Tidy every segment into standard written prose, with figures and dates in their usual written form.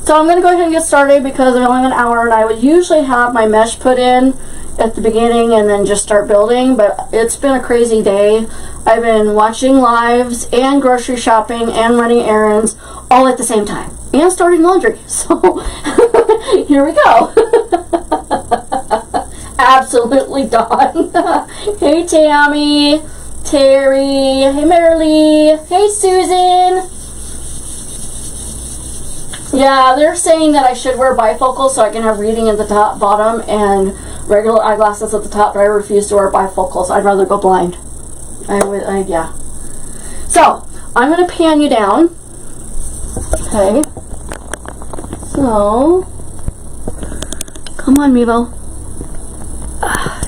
So I'm going to go ahead and get started because I only have an hour, and I would usually have my mesh put in at the beginning and then just start building, but it's been a crazy day. I've been watching lives and grocery shopping and running errands all at the same time and starting laundry. So here we go. Absolutely done. Hey Tammy, Terry, hey Marilee, hey Susan. Yeah, they're saying that I should wear bifocals so I can have reading at the top, bottom, and regular eyeglasses at the top, but I refuse to wear bifocals. I'd rather go blind. Yeah. So, I'm going to pan you down. Okay. So, come on, Mevo.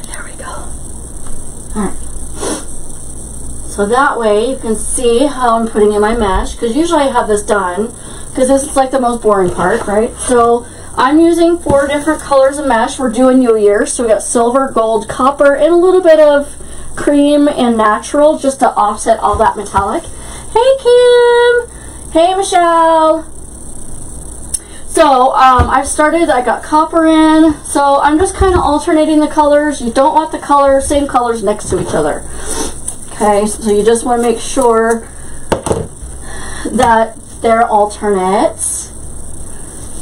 There we go. Alright. So that way you can see how I'm putting in my mesh, because usually I have this done, because this is like the most boring part, right? So, I'm using 4 different colors of mesh. We're doing New Year's, so we got silver, gold, copper, and a little bit of cream and natural just to offset all that metallic. Hey Kim! Hey Michelle! So I got copper in, so I'm just kind of alternating the colors. You don't want the same colors next to each other. Okay, so you just want to make sure that they're alternates.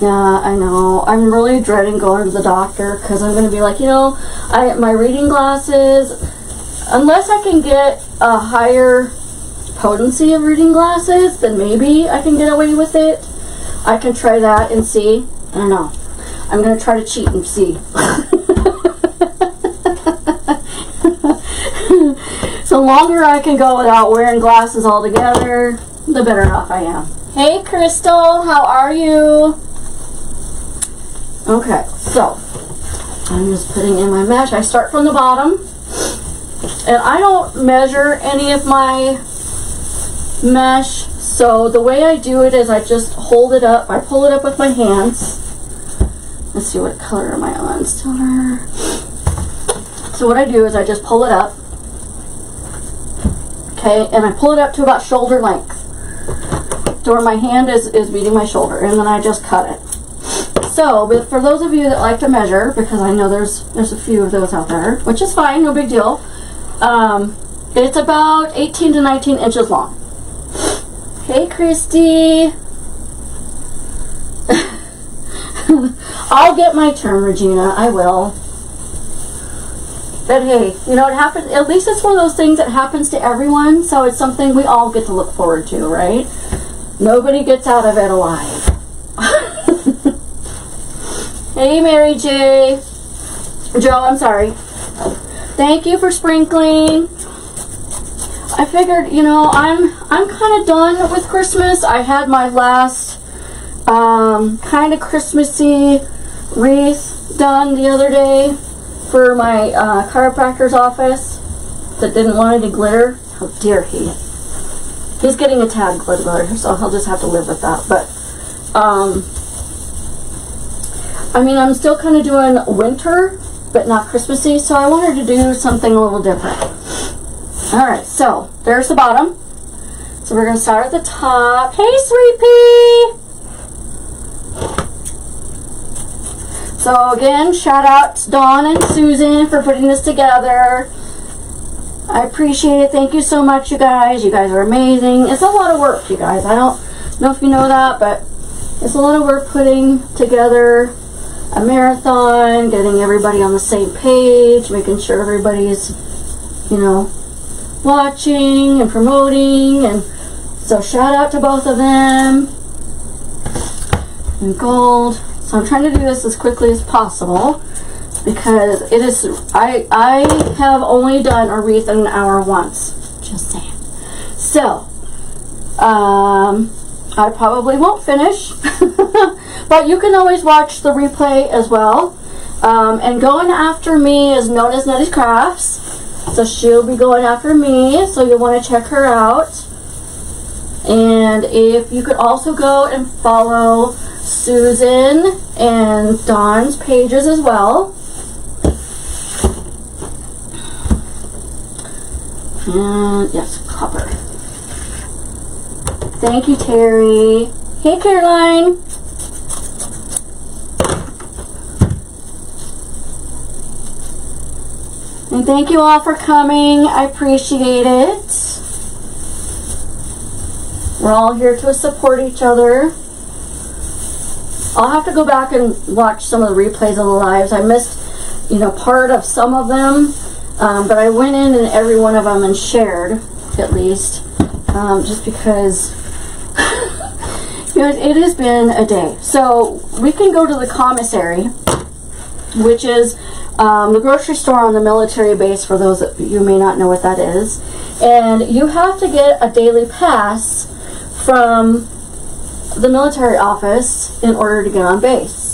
Yeah, I know. I'm really dreading going to the doctor because I'm going to be like, my reading glasses, unless I can get a higher potency of reading glasses, then maybe I can get away with it. I can try that and see. I don't know. I'm going to try to cheat and see. So the longer I can go without wearing glasses altogether, the better off I am. Hey Crystal, how are you? Okay, so I'm just putting in my mesh. I start from the bottom, and I don't measure any of my mesh. So the way I do it is I just hold it up. I pull it up with my hands. Let's see, what color am I on? Silver. So what I do is I just pull it up. Okay, and I pull it up to about shoulder length, to where my hand is meeting my shoulder, and then I just cut it. So, but for those of you that like to measure, because I know there's a few of those out there, which is fine, no big deal. It's about 18 to 19 inches long. Hey, Christy. I'll get my turn, Regina. I will. But hey, it happens. At least it's one of those things that happens to everyone, so it's something we all get to look forward to, right? Nobody gets out of it alive. Hey, Mary J. Joe, I'm sorry. Thank you for sprinkling. I figured, I'm kind of done with Christmas. I had my last kind of Christmassy wreath done the other day for my chiropractor's office that didn't want any glitter. How dare he? He's getting a tad glitter, so he'll just have to live with that. But, I'm still kind of doing winter, but not Christmassy, so I wanted to do something a little different. Alright, so there's the bottom. So we're going to start at the top. Hey, Sweet Pea! So again, shout out to Dawn and Susan for putting this together. I appreciate it. Thank you so much, you guys. You guys are amazing. It's a lot of work, you guys. I don't know if you know that, but it's a lot of work putting together a marathon, getting everybody on the same page, making sure everybody's, watching and promoting. And so shout out to both of them. And gold. So I'm trying to do this as quickly as possible because it is, I have only done a wreath in an hour once. Just saying. So, I probably won't finish, but you can always watch the replay as well. And going after me is known as Nutty's Crafts. So she'll be going after me, so you'll want to check her out. And if you could also go and follow Susan and Dawn's pages as well. And yes, copper. Thank you, Terry. Hey, Caroline. And thank you all for coming. I appreciate it. We're all here to support each other. I'll have to go back and watch some of the replays of the lives. I missed, part of some of them, but I went in every one of them and shared, at least, just because it has been a day. So we can go to the commissary, which is the grocery store on the military base, for those that you may not know what that is. And you have to get a daily pass from the military office in order to get on base.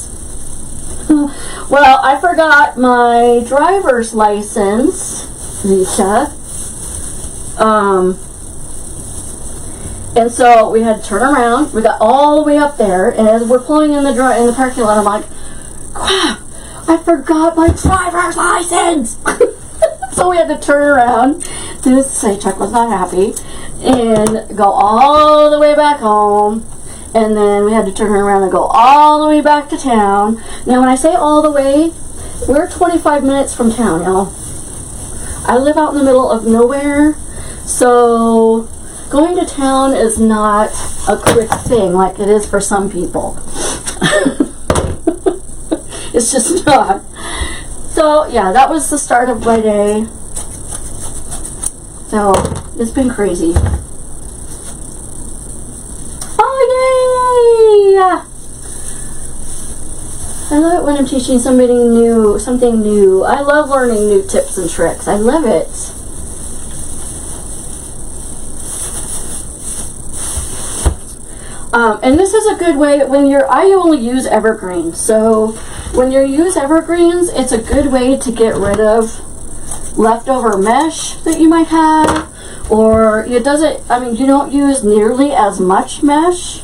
Well, I forgot my driver's license, Lisa. And so we had to turn around. We got all the way up there, and as we're pulling in the parking lot, I'm like, crap, I forgot my driver's license. So we had to turn around. This Chuck was not happy, and go all the way back home. And then we had to turn around and go all the way back to town. Now, when I say all the way, we're 25 minutes from town, y'all. I live out in the middle of nowhere, so going to town is not a quick thing like it is for some people. It's just not. So, yeah, that was the start of my day. So, it's been crazy. Oh, yay! I love it when I'm teaching something new. I love learning new tips and tricks. I love it. And this is a good way I only use evergreens. So when you use evergreens, it's a good way to get rid of leftover mesh that you might have. Or you don't use nearly as much mesh.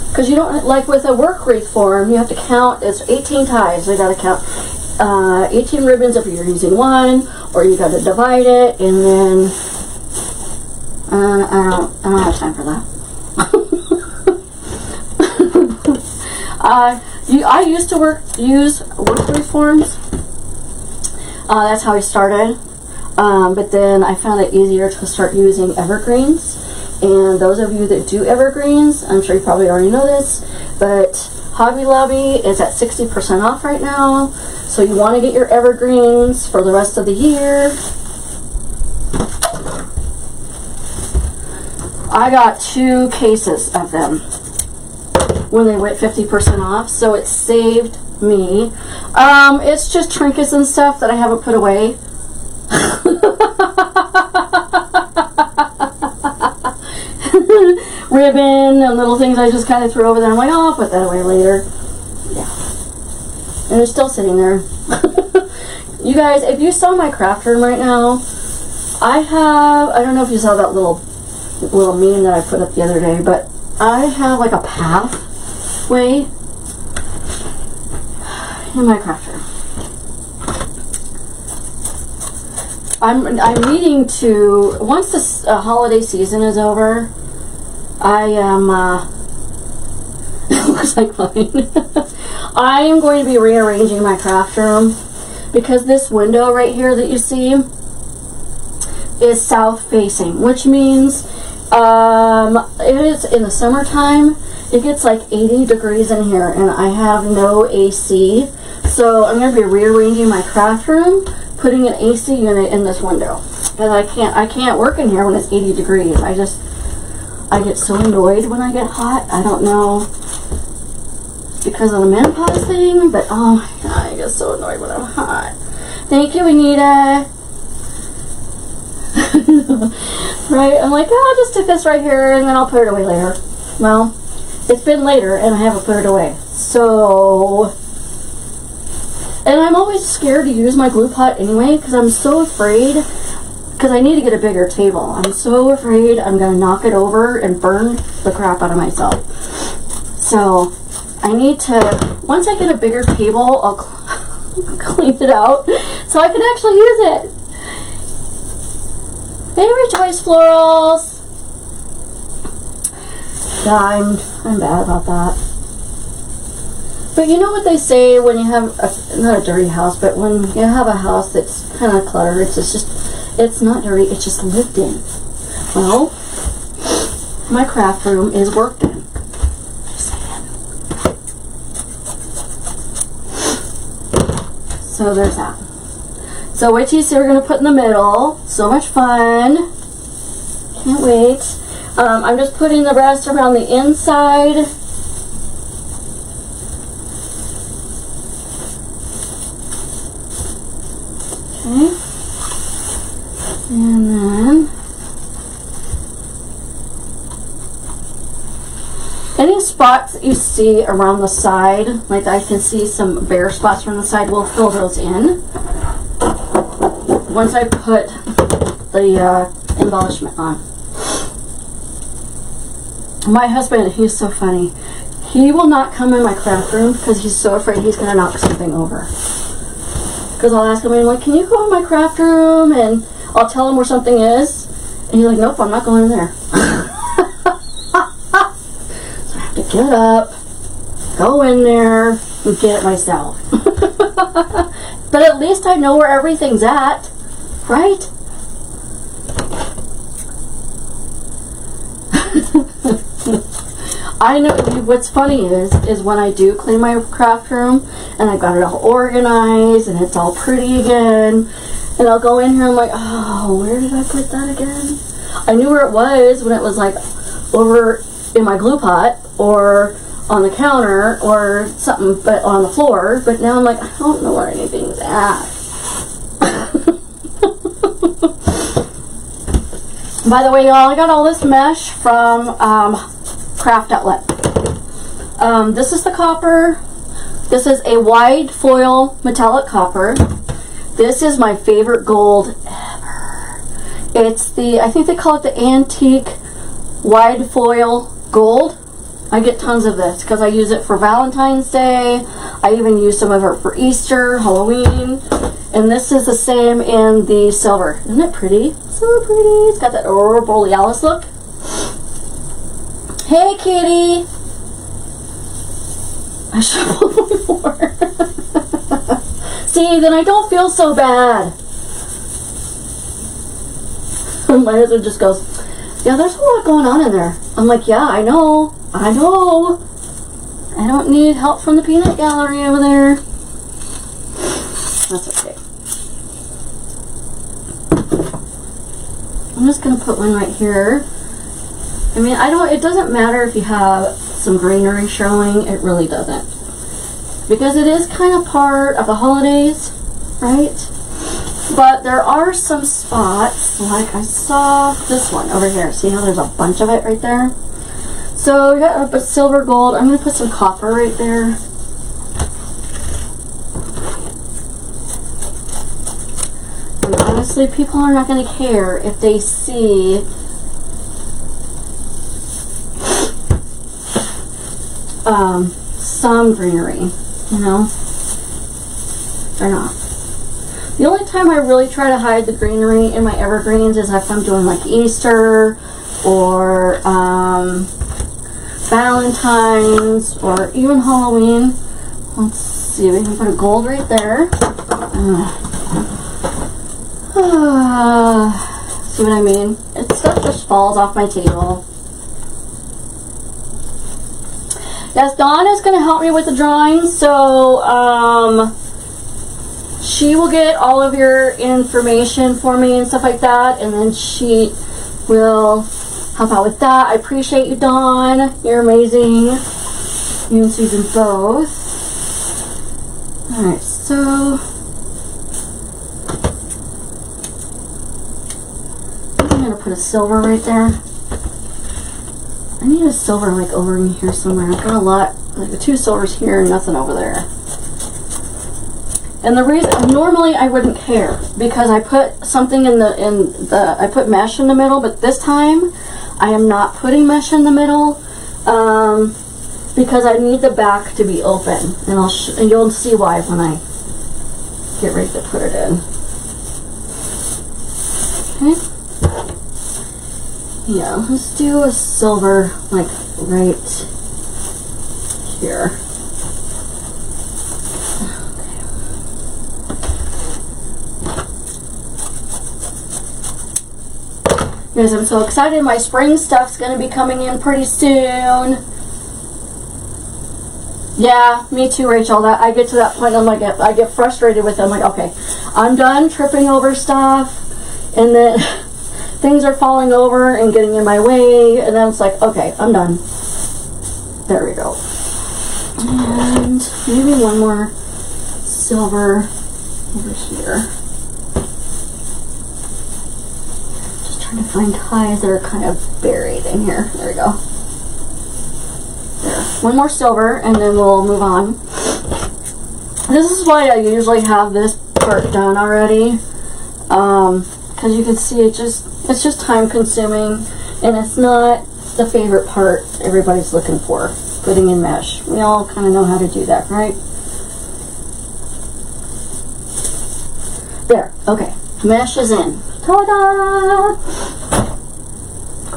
Because you don't, like with a work wreath form, you have to count, it's 18 ties. So you got to count 18 ribbons if you're using one, or you got to divide it, and then I don't have time for that. I used to use work wreath forms. That's how I started. But then I found it easier to start using evergreens. And those of you that do evergreens, I'm sure you probably already know this, but Hobby Lobby is at 60% off right now. So you want to get your evergreens for the rest of the year. I got 2 cases of them when they went 50% off, so it saved me. It's just trinkets and stuff that I haven't put away. Ribbon and little things I just kind of threw over there. I'm like, oh, I'll put that away later. Yeah. And they're still sitting there. You guys, if you saw my craft room right now, I don't know if you saw that little meme that I put up the other day, but I have like a pathway in my craft room. I'm needing to, once this holiday season is over, I am, it looks like mine. I am going to be rearranging my craft room because this window right here that you see is south facing, which means it is in the summertime, it gets like 80 degrees in here and I have no AC. So I'm going to be rearranging my craft room, putting an AC unit in this window. Because I can't work in here when it's 80 degrees. I get so annoyed when I get hot. I don't know because of the menopause thing, but oh my god, I get so annoyed when I'm hot. Thank you, Anita. Right? I'm like, oh, I'll just stick this right here and then I'll put it away later. Well, it's been later and I haven't put it away. So, and I'm always scared to use my glue pot anyway because I'm so afraid, because I need to get a bigger table. I'm so afraid I'm going to knock it over and burn the crap out of myself. So, I need to, once I get a bigger table, I'll clean it out so I can actually use it. Hey, Rejoice Florals! Yeah, I'm bad about that. But you know what they say when you have, not a dirty house, but when you have a house that's kind of cluttered, it's not dirty, it's just lived in. Well, my craft room is worked in. Just saying. So there's that. So wait till you see what we're going to put in the middle. So much fun. Can't wait. I'm just putting the rest around the inside. Okay. And then any spots that you see around the side, like I can see some bare spots from the side, we'll fill those in once I put the embellishment on. My husband, he's so funny. He will not come in my craft room because he's so afraid he's going to knock something over. Because I'll ask him, I'm like, can you go in my craft room? And I'll tell him where something is. And he's like, nope, I'm not going in there. So I have to get up, go in there, and get it myself. But at least I know where everything's at, right? I know what's funny is when I do clean my craft room and I've got it all organized and it's all pretty again, and I'll go in here and I'm like, oh, where did I put that again? I knew where it was when it was like over in my glue pot or on the counter or something, but on the floor, but now I'm like, I don't know where anything's at. By the way, y'all, I got all this mesh from Craft Outlet. This is the copper. This is a wide foil metallic copper. This is my favorite gold ever. It's the, I think they call it the antique wide foil gold. I get tons of this because I use it for Valentine's Day. I even use some of it for Easter, Halloween. And this is the same in the silver. Isn't it pretty? So pretty. It's got that aurora borealis look. Hey, kitty. I shoveled my floor. See, then I don't feel so bad. My husband just goes, yeah, there's a lot going on in there. I'm like, yeah, I know. I don't need help from the peanut gallery over there. That's okay. I'm just going to put one right here. I mean, it doesn't matter if you have some greenery showing. It really doesn't. Because it is kind of part of the holidays, right? But there are some spots, like I saw this one over here. See how there's a bunch of it right there? So we got a silver gold. I'm going to put some copper right there. And honestly, people are not going to care if they see some greenery, you know? They're not. The only time I really try to hide the greenery in my evergreens is if I'm doing like Easter or Valentine's or even Halloween. Let's see, we can put a gold right there. See what I mean? Stuff just falls off my table. Yes, Dawn is going to help me with the drawing, so she will get all of your information for me and stuff like that, and then she will help out with that. I appreciate you, Dawn. You're amazing. You and Susan both. Alright, so I'm going to put a silver right there. I need a silver like over in here somewhere. I've got a lot, like the 2 silvers here and nothing over there. And the reason, normally I wouldn't care because I put something I put mesh in the middle, but this time I am not putting mesh in the middle because I need the back to be open, and you'll see why when I get ready to put it in. Okay. Yeah, let's do a silver like right here. Because I'm so excited. My spring stuff's going to be coming in pretty soon. Yeah, me too, Rachel. That I get to that point, I'm like, I get frustrated with them. I'm like, okay, I'm done tripping over stuff, and then things are falling over and getting in my way, and then it's like, okay, I'm done. There we go. And maybe one more silver over here. Just trying to find ties that are kind of buried in here. There we go. There. One more silver, and then we'll move on. This is why I usually have this part done already, because you can see it's just time consuming, and it's not the favorite part everybody's looking for, putting in mesh. We all kind of know how to do that, right? There. Okay, mesh is in. Ta-da!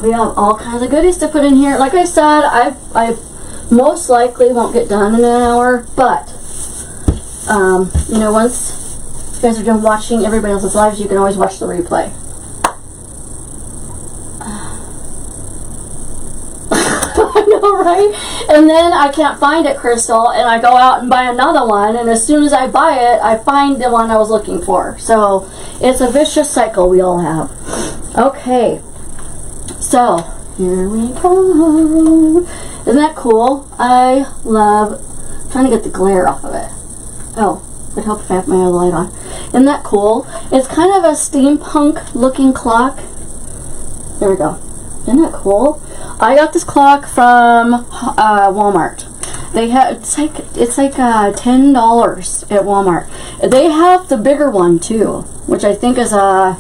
We have all kinds of goodies to put in here. Like I said, I most likely won't get done in an hour, but you know, once you guys are done watching everybody else's lives, you can always watch the replay. I know, right? And then I can't find it, Crystal, and I go out and buy another one, and as soon as I buy it, I find the one I was looking for. So it's a vicious cycle we all have. Okay, so here we go. Isn't that cool? I love trying to get the glare off of it. Oh, would help if I have my other light on. Isn't that cool? It's kind of a steampunk looking clock. There we go. Isn't that cool? I got this clock from Walmart. They have it's like $10 at Walmart. They have the bigger one too, which I think is a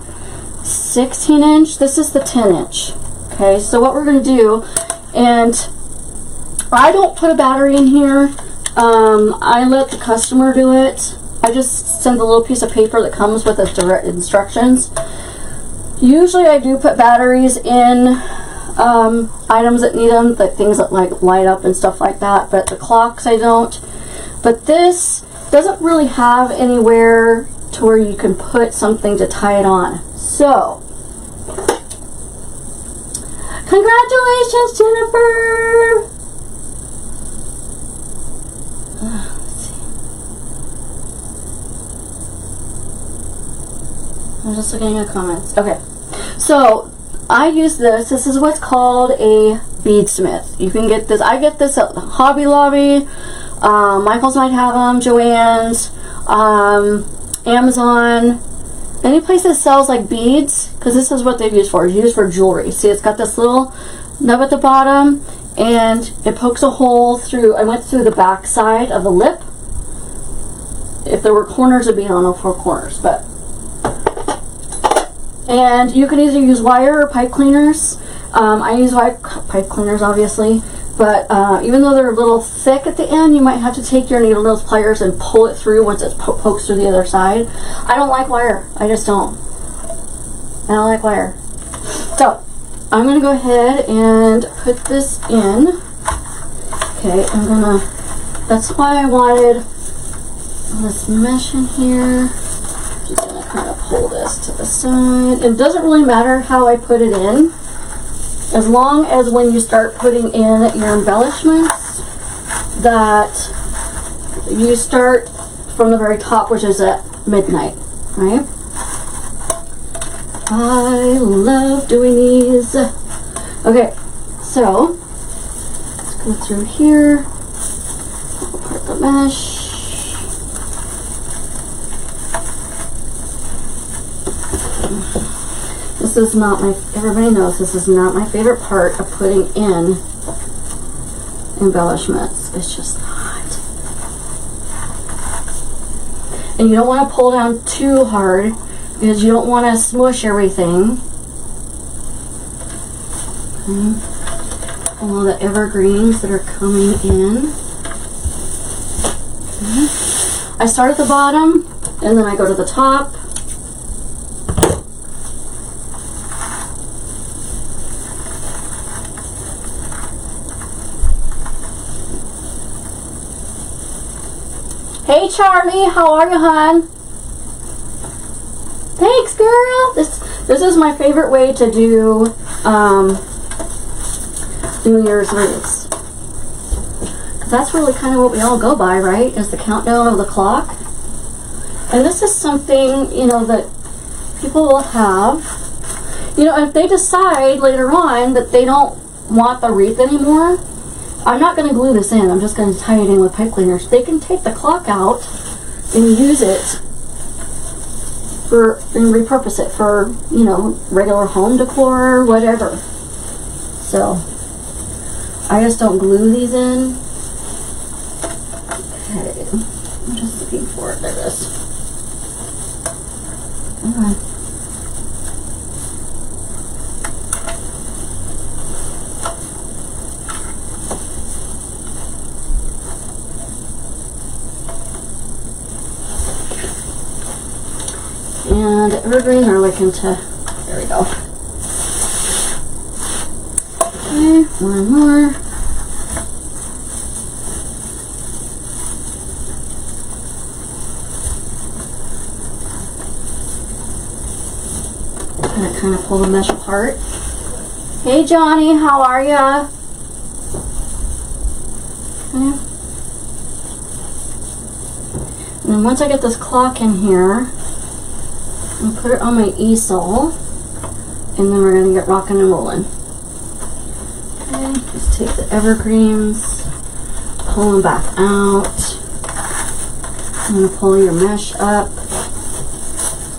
16-inch. This is the 10-inch. Okay, so what we're gonna do, and I don't put a battery in here. I let the customer do it. I just send a little piece of paper that comes with the direct instructions. Usually I do put batteries in items that need them, like things that like light up and stuff like that, but the clocks I don't. But this doesn't really have anywhere to where you can put something to tie it on. So, congratulations, Jennifer! Let's see. I'm just looking at comments. Okay, so I use this. This is what's called a beadsmith. You can get this. I get this at Hobby Lobby. Michael's might have them. Joann's, Amazon, any place that sells like beads, because this is what they've used for. It's used for jewelry. See, it's got this little nub at the bottom, and it pokes a hole through. I went through the back side of the lip. If there were corners, it'd be on all four corners, but. And you can either use wire or pipe cleaners. I use pipe cleaners, obviously, but even though they're a little thick at the end, you might have to take your needle nose pliers and pull it through once it pokes through the other side. I don't like wire. I just don't. I don't like wire. So, I'm going to go ahead and put this in. Okay, that's why I wanted this mesh in here. Just going to kind of pull this to the side. It doesn't really matter how I put it in, as long as when you start putting in your embellishments that you start from the very top, which is at midnight, right? I love doing these. Okay, so let's go through here, put the mesh. This is not everybody knows this is not my favorite part of putting in embellishments. It's just not. And you don't want to pull down too hard because you don't want to smush everything. Okay. All the evergreens that are coming in. Okay. I start at the bottom and then I go to the top. Hey Charlie, how are you, hon? Thanks, girl. This is my favorite way to do New Year's wreaths. Because that's really kind of what we all go by, right? Is the countdown of the clock. And this is something, you know, that people will have. You know, if they decide later on that they don't want the wreath anymore, I'm not going to glue this in. I'm just going to tie it in with pipe cleaners. They can take the clock out and use it and repurpose it for, you know, regular home decor, whatever. So I just don't glue these in. Okay, I'm just looking for it. There it is. Come on. And evergreen are looking to, there we go. Okay, one more. Gonna kind of pull the mesh apart. Hey Johnny, how are ya? Okay. And then once I get this clock in here, I'm gonna put it on my easel, and then we're gonna get rocking and rolling. Okay, just take the evergreens, pull them back out. I'm gonna pull your mesh up,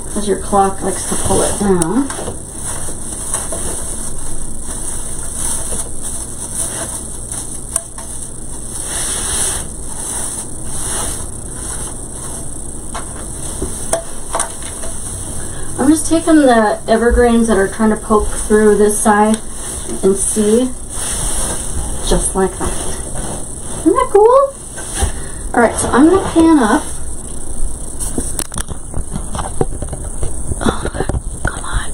because your clock likes to pull it down. I'm just taking the evergreens that are trying to poke through this side and see, just like that. Isn't that cool? Alright, so I'm going to pan up. Oh, come on.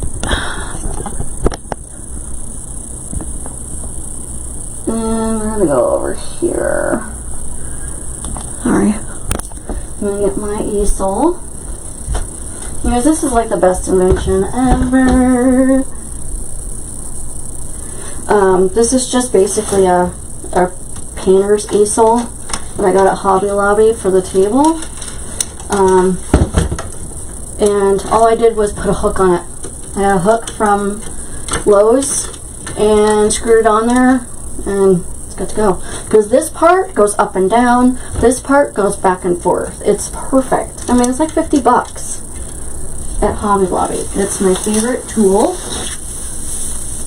And we're going to go over here. Alright. I'm going to get my easel. You guys, this is like the best invention ever. This is just basically a painter's easel that I got at Hobby Lobby for the table. And all I did was put a hook on it. I got a hook from Lowe's and screwed it on there, and it's good to go. Because this part goes up and down, this part goes back and forth. It's perfect. I mean, it's like 50 bucks. At Hobby Lobby. It's my favorite tool.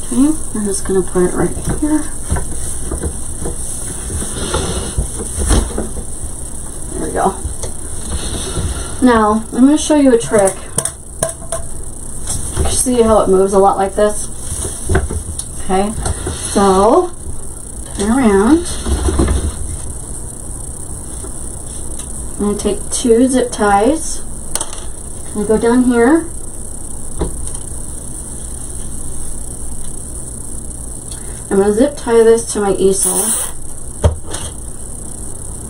Okay, I'm just going to put it right here. There we go. Now, I'm going to show you a trick. You can see how it moves a lot like this. Okay, so turn around. I'm going to take 2 zip ties. I'm going to go down here. I'm going to zip tie this to my easel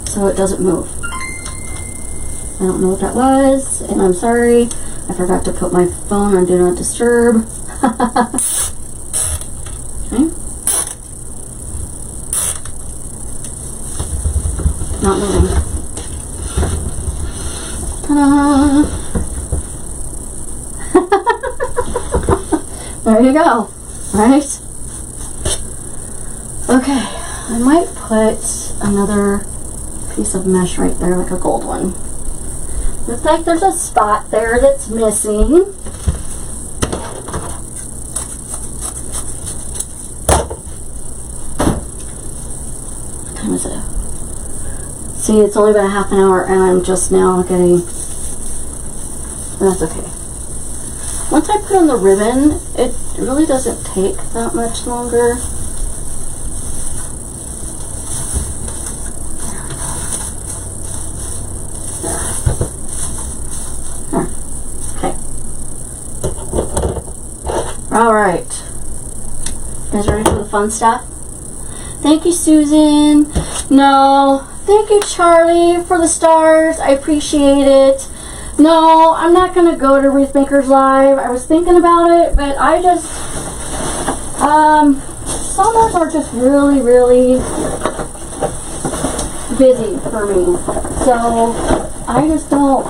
so it doesn't move. I don't know what that was, and I'm sorry. I forgot to put my phone on Do Not Disturb. Okay. Not moving. Ta-da! There you go, right? Okay, I might put another piece of mesh right there, like a gold one. Looks like there's a spot there that's missing. What time is it? See, it's only been a half an hour and I'm just now getting... That's okay. Once I put on the ribbon, it really doesn't take that much longer. There. Okay. Alright. You guys ready for the fun stuff? Thank you, Susan. No. Thank you, Charlie, for the stars. I appreciate it. No, I'm not going to go to Wreath Makers Live. I was thinking about it, but I just, summers are just really, really busy for me. So I just don't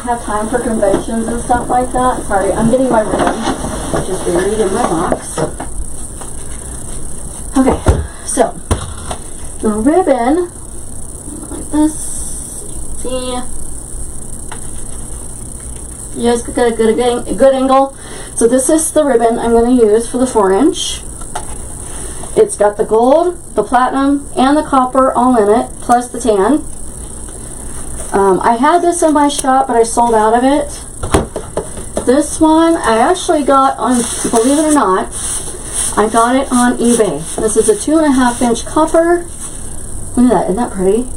have time for conventions and stuff like that. Sorry, I'm getting my ribbon, which is buried in my box. Okay, so the ribbon, like this, see, you guys get a good angle. So this is the ribbon I'm going to use for the 4-inch. It's got the gold, the platinum, and the copper all in it, plus the tan. I had this in my shop, but I sold out of it. This one I actually got on, believe it or not, I got it on eBay. This is a 2.5-inch copper. Look at that, isn't that pretty?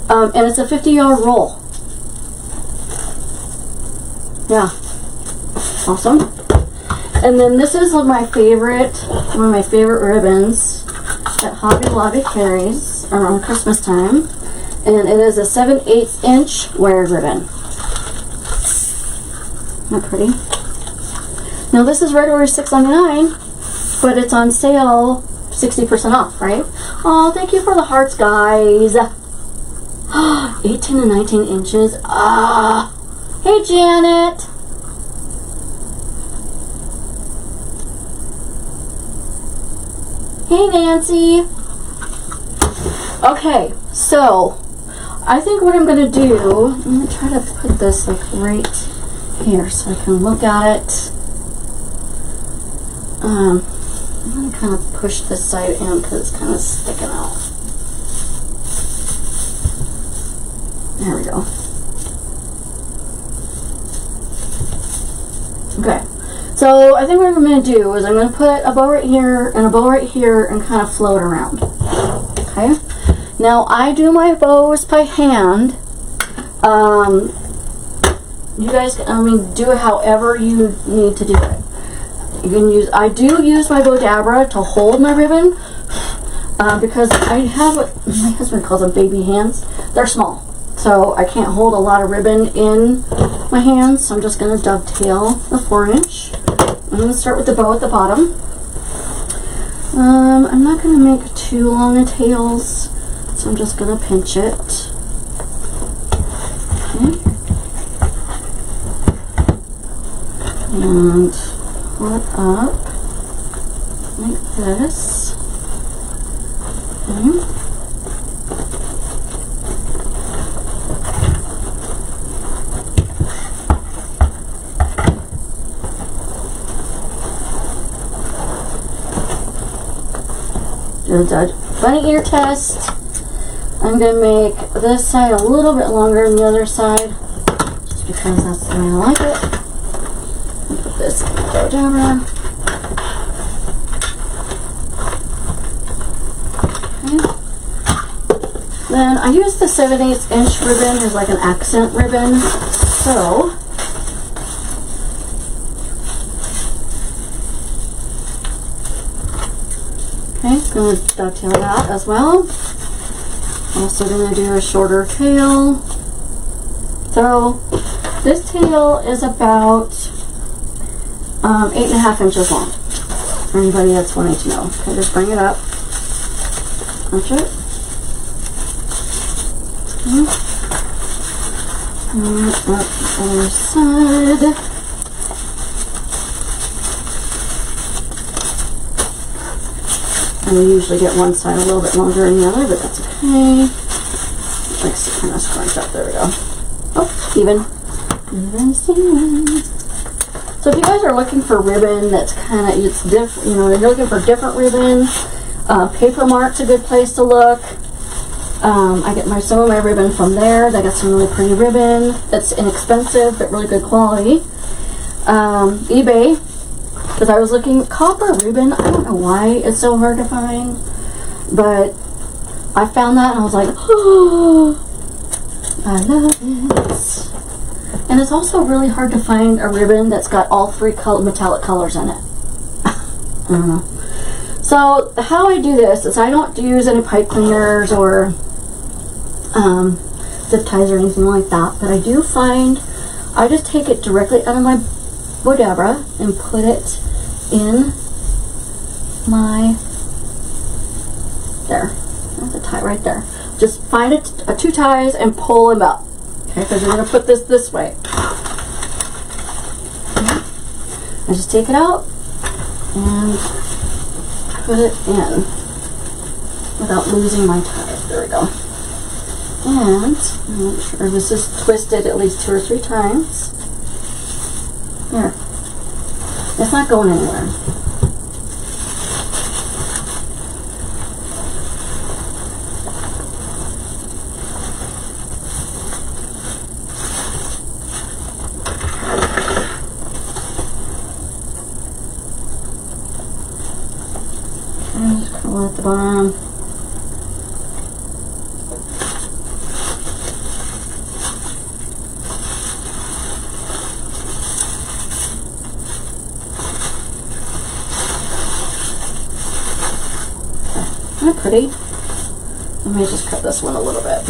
And it's a 50-yard roll. Yeah, awesome. And then this is one of my favorite ribbons that Hobby Lobby carries around Christmas time. And it is a 7/8 inch wired ribbon. Isn't that pretty? Now this is regular $6.99, but it's on sale 60% off, right? Oh, thank you for the hearts, guys. 18 and 19 inches. Ah, hey Janet. Hey Nancy. Okay, so I think what I'm going to do, I'm going to try to put this like right here so I can look at it. I'm going to kind of push this side in because it's kind of sticking out. There we go. Okay, so I think what I'm going to do is I'm going to put a bow right here and a bow right here and kind of float around. Okay. Now I do my bows by hand. You guys, do it however you need to do it. You can use. I do use my Bodabra to hold my ribbon because I have what my husband calls them baby hands. They're small, so I can't hold a lot of ribbon in my hands. So I'm just going to dovetail the 4-inch. I'm going to start with the bow at the bottom. I'm not going to make too long a tails. So I'm just going to pinch it. Okay. And pull it up like this. Okay. Do a bunny ear test. I'm going to make this side a little bit longer than the other side, just because that's the way I like it. I'll put this in the Bodabra. Okay. Then I use the 7/8 inch ribbon as like an accent ribbon. So okay, I'm going to dovetail that as well. Also going to do a shorter tail. So this tail is about 8.5 inches long. For anybody that's wanting to know. Okay, just bring it up. Punch it. Okay. And up the other side. I usually get one side a little bit longer than the other, but that's okay. It likes to kind of scrunch up. There we go. Oh, even. So if you guys are looking for ribbon that's kind of, it's different, you're looking for different ribbon, Paper Mart's a good place to look. I get some of my ribbon from there. They got some really pretty ribbon. It's inexpensive, but really good quality. eBay. Because I was looking at copper ribbon. I don't know why it's so hard to find, but I found that and I was like, oh, I love it. And it's also really hard to find a ribbon that's got all 3 metallic colors in it. I don't know. So how I do this is I don't use any pipe cleaners or zip ties or anything like that, but I do find I just take it directly out of my Bodabra and put it in my, there, that's a tie right there. Just find a 2 ties and pull them up, okay, because you're going to put this way. Okay. I just take it out and put it in without losing my tie. There we go. And make sure this is twisted at least 2 or 3 times. There. It's not going anywhere. And just curl at the bottom. Isn't that pretty? Let me just cut this one a little bit.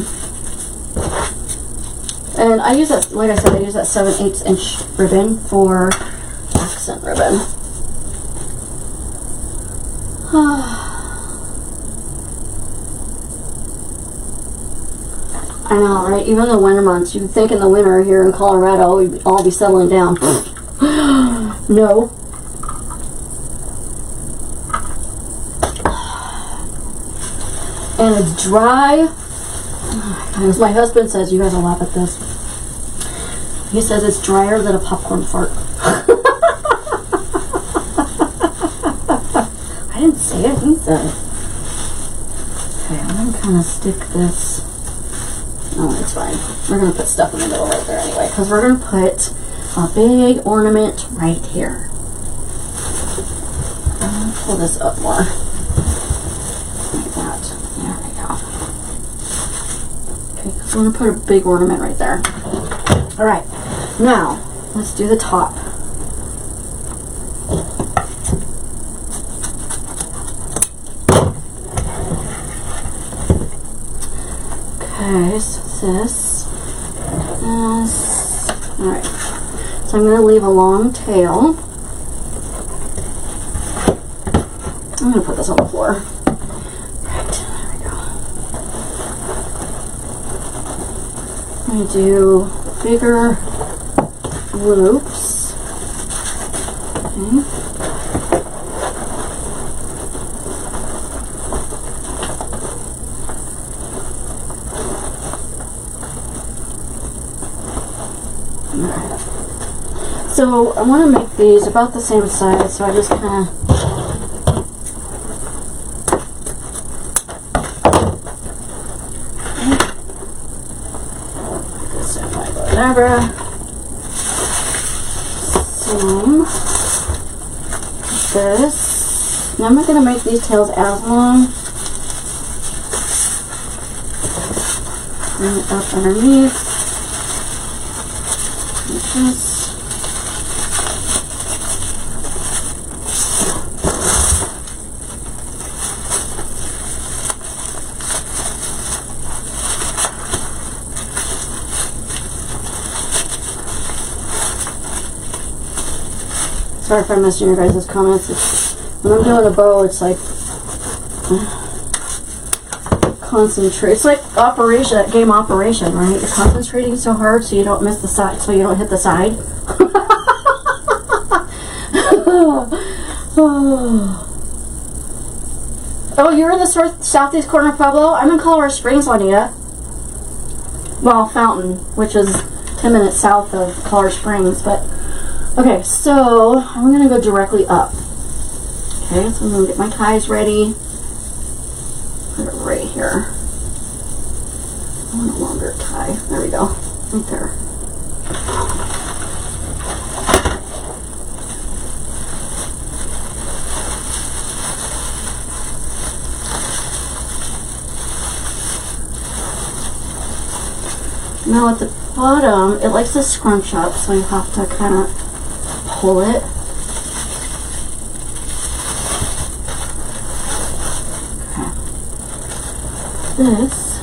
And I use that, like I said, I use that 7/8 inch ribbon for accent ribbon. I know, right? Even the winter months, you'd think in the winter here in Colorado, we'd all be settling down. No. And it's dry. As my husband says, you guys will laugh at this. He says it's drier than a popcorn fart. I didn't say it, he said it. Okay, I'm going to kind of stick this. No, it's fine. We're going to put stuff in the middle right there anyway, because we're going to put a big ornament right here. I'm going to pull this up more. Like that. There we go. Okay, so I'm going to put a big ornament right there. Alright, now let's do the top. Okay, so this is, alright, so I'm going to leave a long tail. I'm going to put this on the floor. Right, there we go. I'm going to do bigger loops. Okay. So I want to make these about the same size, so I just kind of put this in my whatever. Same. This. Now I'm not going to make these tails as long. Bring it up underneath. Like this. Sorry if I'm missing your guys' comments. When I'm doing a bow, it's like concentrate. It's like operation, game operation, right? You're concentrating so hard so you don't miss the side, so you don't hit the side. Oh, you're in the southeast corner of Pueblo? I'm in Colorado Springs, Juanita. Well, Fountain, which is 10 minutes south of Colorado Springs, but okay, so I'm going to go directly up. Okay, so I'm going to get my ties ready. Put it right here. I want a longer tie. There we go. Right there. Now at the bottom, it likes to scrunch up, so you have to kind of pull it. Okay. This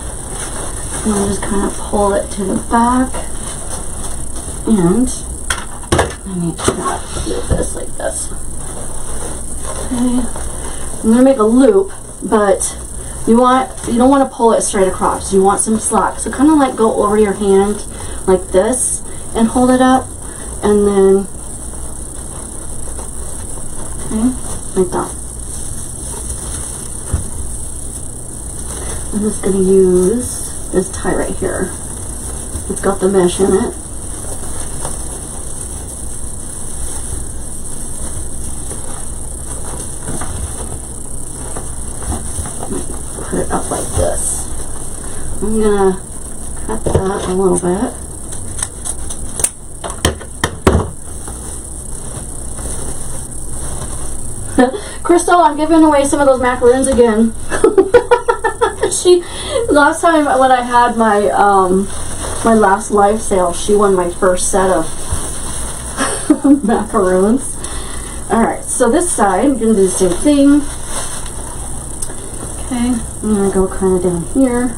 And I just kind of pull it to the back. And I need to do this like this. Okay. I'm going to make a loop, but you don't want to pull it straight across. You want some slack. So kind of like go over your hand like this and hold it up, and then like that. I'm just going to use this tie right here. It's got the mesh in it. Put it up like this. I'm going to cut that a little bit. Crystal, I'm giving away some of those macaroons again. Last time when I had my my last live sale, she won my first set of macaroons. Alright, so this side, I'm going to do the same thing. Okay, I'm going to go kind of down here.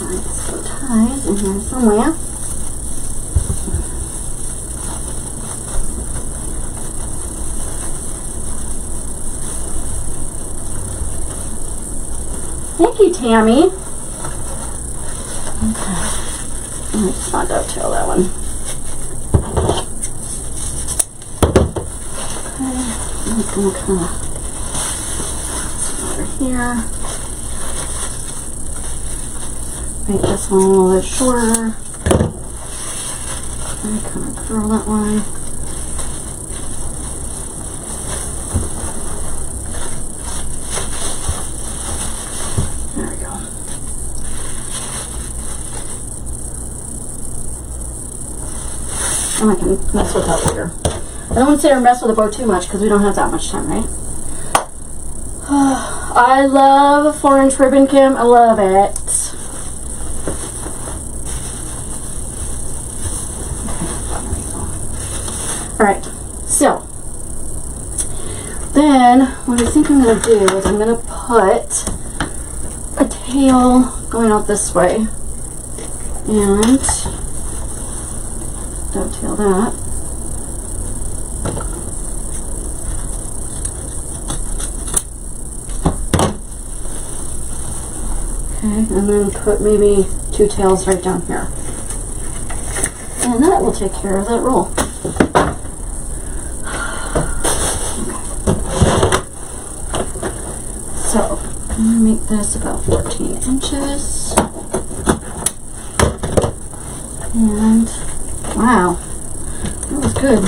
Alright, some ties in here somewhere. Thank you, Tammy. Okay. I just want to dovetail that one. Okay. I'm just going to kind of over here. Make this one a little bit shorter. And kind of curl that one. And I can mess with that later. I don't want to say or mess with the bow too much because we don't have that much time, right? I love a 4-inch ribbon, Kim. I love it. Alright, so then what I think I'm going to do is I'm going to put a tail going out this way and dovetail that. Okay, and then put maybe 2 tails right down here. And that will take care of that roll. Okay. So, I'm going to make this about 14 inches. And wow, that was good.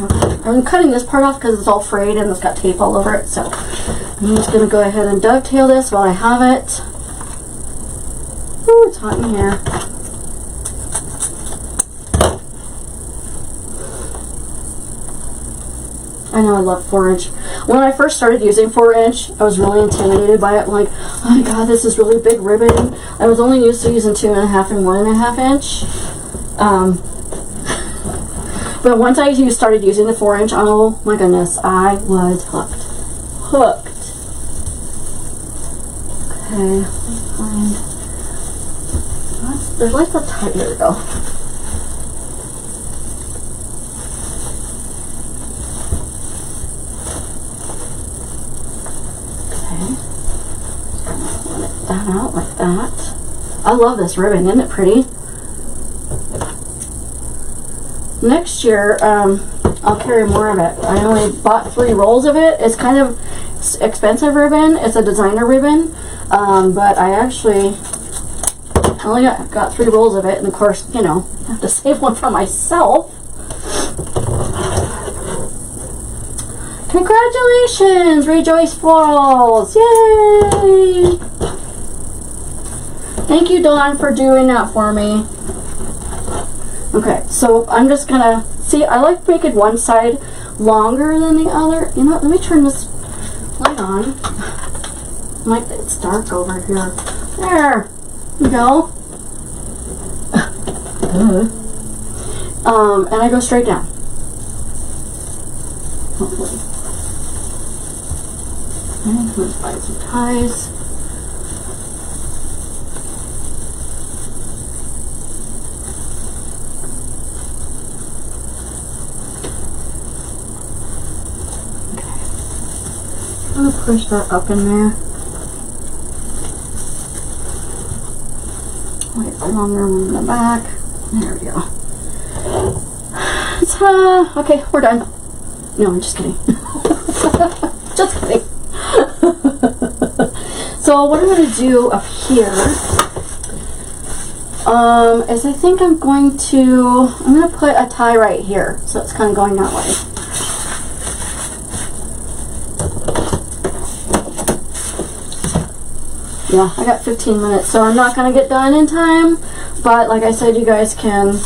Okay. I'm cutting this part off because it's all frayed and it's got tape all over it, so I'm just going to go ahead and dovetail this while I have it. Ooh, it's hot in here. I know I love 4-inch. When I first started using 4-inch, I was really intimidated by it. Like, oh my god, this is really big ribbon. I was only used to using 2.5 and 1.5 inch. But once I started using the 4-inch, oh my goodness, I was hooked. Okay, let's find. There's like a tie. Here we go. That out like that. I love this ribbon, isn't it pretty? Next year, I'll carry more of it. I only bought 3 rolls of it. It's kind of expensive ribbon. It's a designer ribbon, but I actually only got 3 rolls of it, and of course, you know, I have to save one for myself. Congratulations, Rejoice Florals! Yay! Thank you, Dawn, for doing that for me. Okay, so I'm just gonna see. I like making one side longer than the other. You know what? Let me turn this light on. Like it's dark over here. There you go. And I go straight down. Hopefully. Let's find some ties. I'm going to push that up in there. Wait, a longer one in the back. There we go. Okay, we're done. No, I'm just kidding. Just kidding. So what I'm going to do up here is I think I'm going to put a tie right here. So it's kind of going that way. Yeah, I got 15 minutes, so I'm not going to get done in time, but like I said, you guys can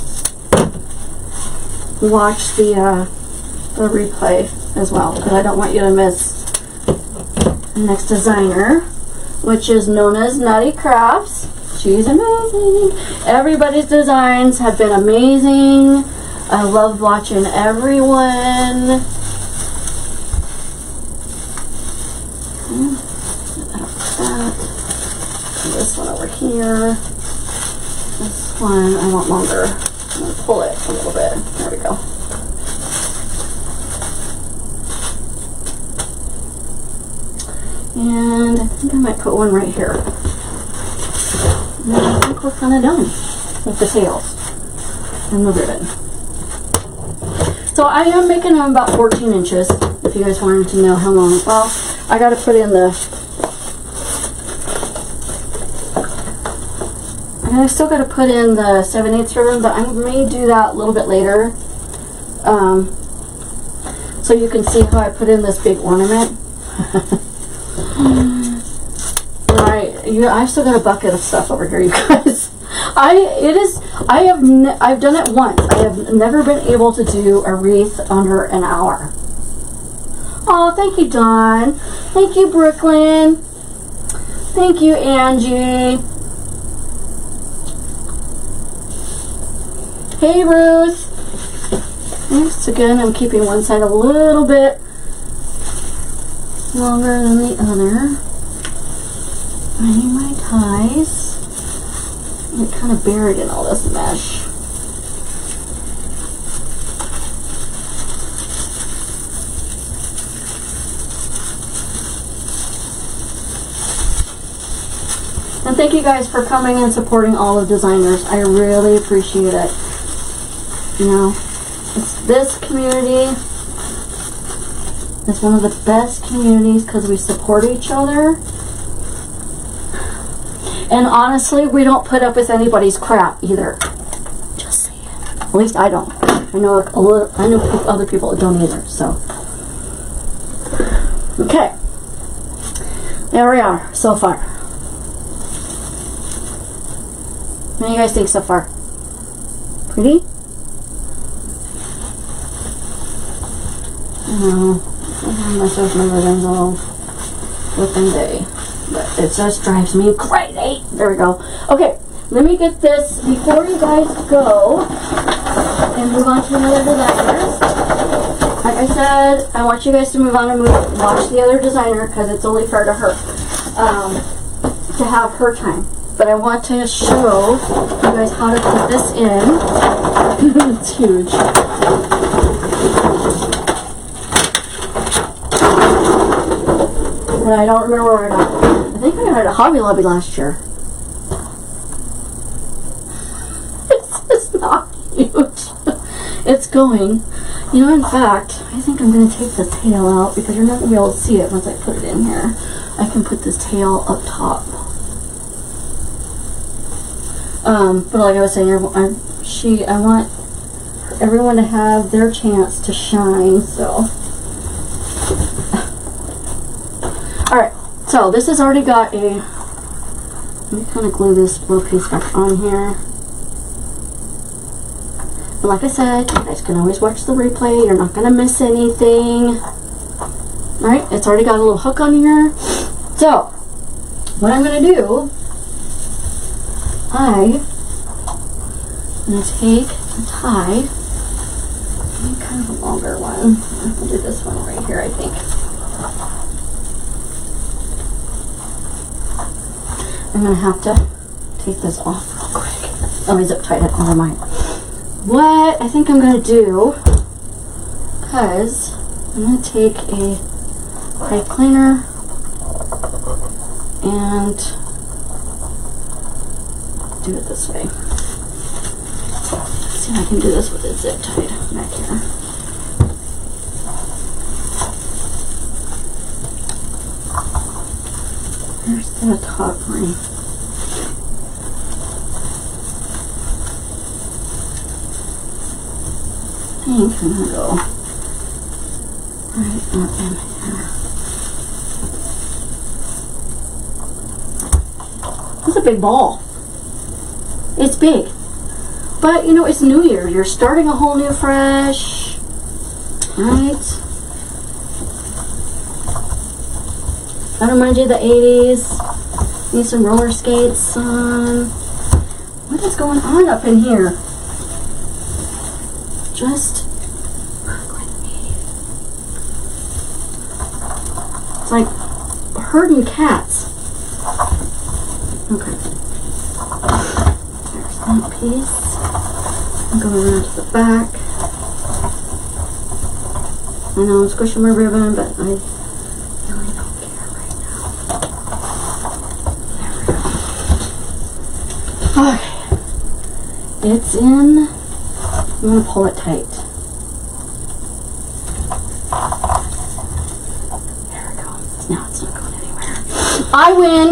watch the replay as well, because I don't want you to miss the next designer, which is known as Nutty Crafts. She's amazing. Everybody's designs have been amazing. I love watching everyone. This one over here. This one I want longer. I'm going to pull it a little bit. There we go. And I think I might put one right here. And I think we're kind of done with the tails and the ribbon. So I am making them about 14 inches, if you guys wanted to know how long. Well, I got to put in I still got to put in the 7/8 ribbon, but I may do that a little bit later. So you can see how I put in this big ornament. Right, I've still got a bucket of stuff over here, you guys. I've done it once. I have never been able to do a wreath under an hour. Oh, thank you, Dawn. Thank you, Brooklyn. Thank you, Angie. Hey, Ruth. Yes, again, I'm keeping one side a little bit longer than the other. Finding my ties. I get kind of buried in all this mesh. And thank you guys for coming and supporting all the designers. I really appreciate it. You know, this community is one of the best communities because we support each other. And honestly, we don't put up with anybody's crap either. Just saying. At least I don't. I know other people that don't either. So, okay, there we are so far. What do you guys think so far? Pretty? I know. I myself my ribbons all within day. But it just drives me crazy. There we go. Okay, let me get this before you guys go and move on to another designer. Like I said, I want you guys to move on and watch the other designer because it's only fair to her to have her time. But I want to show you guys how to put this in. It's huge. And I don't remember where I got it. I think I got it at Hobby Lobby last year. It's not huge. It's going. You know, in fact, I think I'm going to take the tail out because you're not going to be able to see it once I put it in here. I can put this tail up top. But like I was saying, I want everyone to have their chance to shine, so. Alright, so this has already got a, let me kind of glue this little piece back on here. And like I said, you guys can always watch the replay, you're not going to miss anything. Alright, it's already got a little hook on here. So, what I'm going to do, I'm going to take a tie, kind of a longer one. I'll do this one right here, I think. I'm gonna have to take this off real quick. Oh, I zip tied it. Never mind. What I think I'm gonna do, because I'm gonna take a pipe cleaner and do it this way. Let's see if I can do this with it zip tied back here. There's the top line. I think I'm gonna go right up in here. That's a big ball. It's big. But you know, it's New Year. You're starting a whole new fresh. Right? That reminds you of the 80s. Need some roller skates on. What is going on up in here? Just work with me. It's like herding cats. Okay. There's that piece. I'm going around to the back. I know I'm squishing my ribbon, but I really don't care right now. There we go. Okay. It's in. I'm going to pull it tight. There we go. Now it's not going anywhere. I win!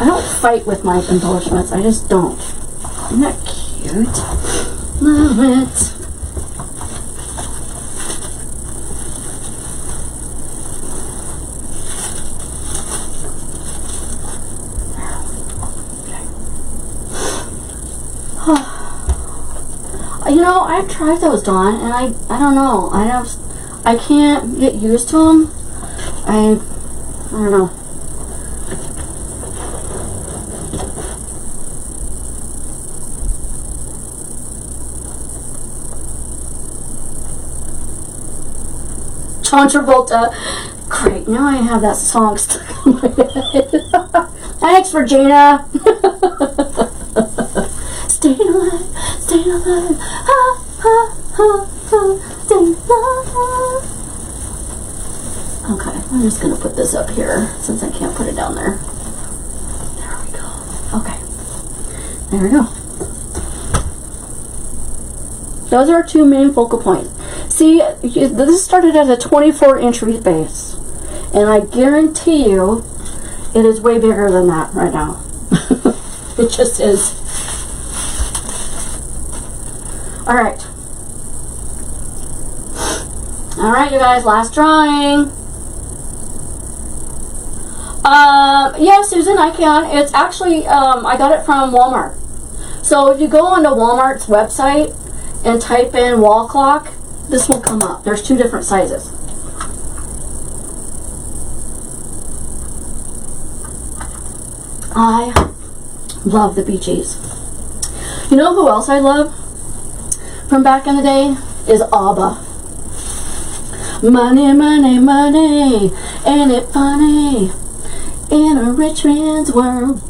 I don't fight with my embellishments. I just don't. Isn't that cute? Love it. You know, I've tried those, Dawn, and I don't know. I can't get used to them. I don't know. John Travolta. Great, now I have that song stuck in my head. Thanks, Regina. Stay alive, stay alive, ha, ha, ha, ha, stay alive. Okay, I'm just going to put this up here since I can't put it down there. There we go. Okay, there we go. Those are our two main focal points. See, this started at a 24-inch wreath base, and I guarantee you it is way bigger than that right now. It just is. Alright. Alright, you guys, last drawing. Yeah, Susan, I can. It's actually, I got it from Walmart. So if you go onto Walmart's website and type in wall clock, this will come up. There's two different sizes. I love the Bee Gees. You know who else I love from back in the day? Is ABBA. Money, money, money, ain't it funny in a rich man's world?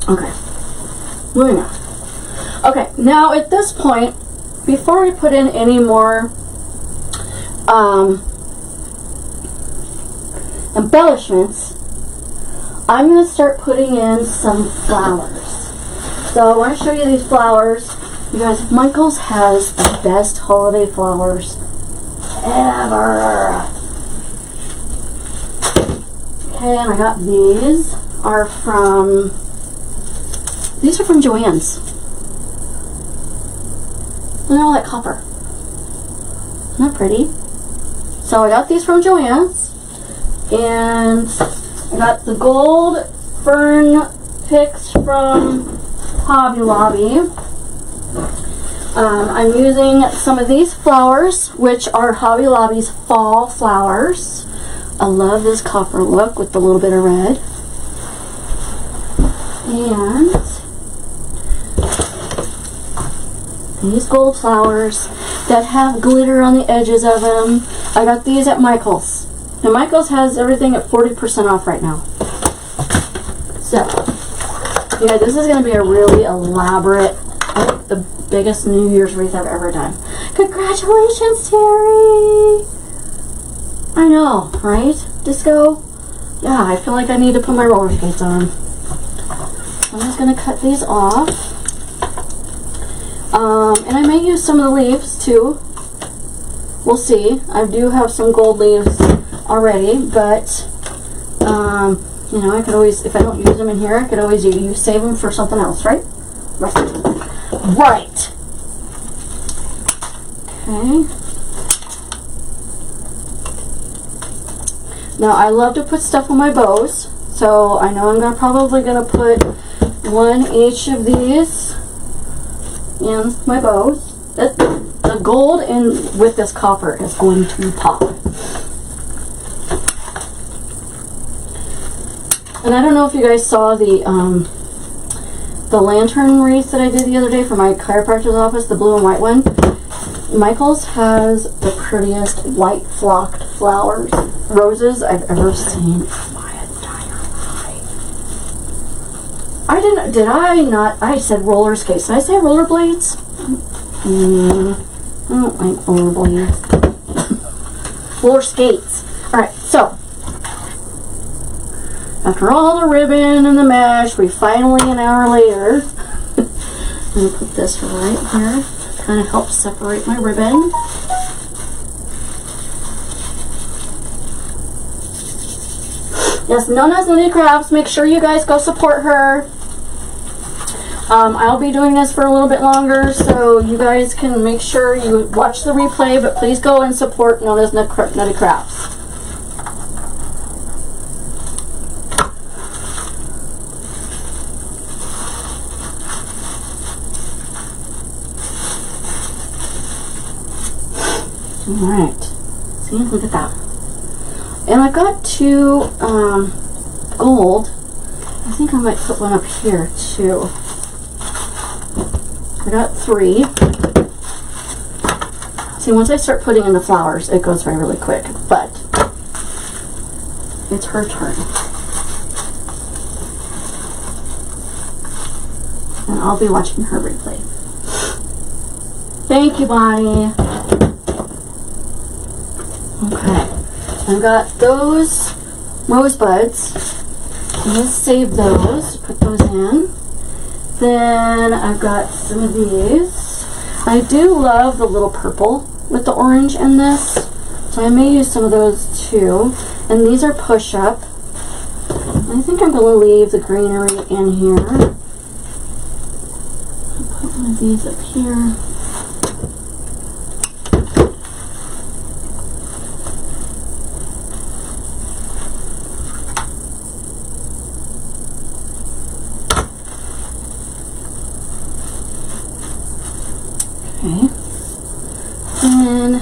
Okay, moving on. Okay, now at this point, before we put in any more embellishments, I'm going to start putting in some flowers. So I want to show you these flowers. You guys, Michael's has the best holiday flowers ever. Okay, and I got these. These are from Joann's. Look at all that copper. Isn't that pretty? So I got these from Joann's. And I got the gold fern picks from Hobby Lobby. I'm using some of these flowers, which are Hobby Lobby's fall flowers. I love this copper look with a little bit of red. And these gold flowers that have glitter on the edges of them. I got these at Michael's. And Michael's has everything at 40% off right now. So, yeah, this is going to be a really elaborate, I think the biggest New Year's wreath I've ever done. Congratulations, Terry! I know, right? Disco? Yeah, I feel like I need to put my roller skates on. I'm just going to cut these off. And I may use some of the leaves too. We'll see. I do have some gold leaves already, but you know, I could always, if I don't use them in here, I could always save them for something else, right? Right. Right. Okay. Now I love to put stuff on my bows, so I know I'm probably gonna put one each of these in my bows. The gold in with this copper is going to pop. And I don't know if you guys saw the lantern wreath that I did the other day for my chiropractor's office, the blue and white one. Michael's has the prettiest white flocked flowers, roses I've ever seen in my entire life. Did I not? I said roller skates. Did I say rollerblades? I don't like rollerblades. Roller skates. Alright, so after all the ribbon and the mesh, we finally, an hour later, I'm going to put this right here. Kind of help separate my ribbon. Yes, Nona's Nitty Crafts. Make sure you guys go support her. I'll be doing this for a little bit longer, so you guys can make sure you watch the replay, but please go and support Nona's Nitty Crafts. Alright, see, look at that. And I got two gold. I think I might put one up here too. I got 3. See, once I start putting in the flowers, it goes by really quick, but it's her turn. And I'll be watching her replay. Thank you, Bonnie. Okay, I've got those rosebuds. Let's save those, put those in. Then I've got some of these. I do love the little purple with the orange in this, so I may use some of those too. And these are push-up. I think I'm going to leave the greenery in here. I'll put one of these up here. Okay, then I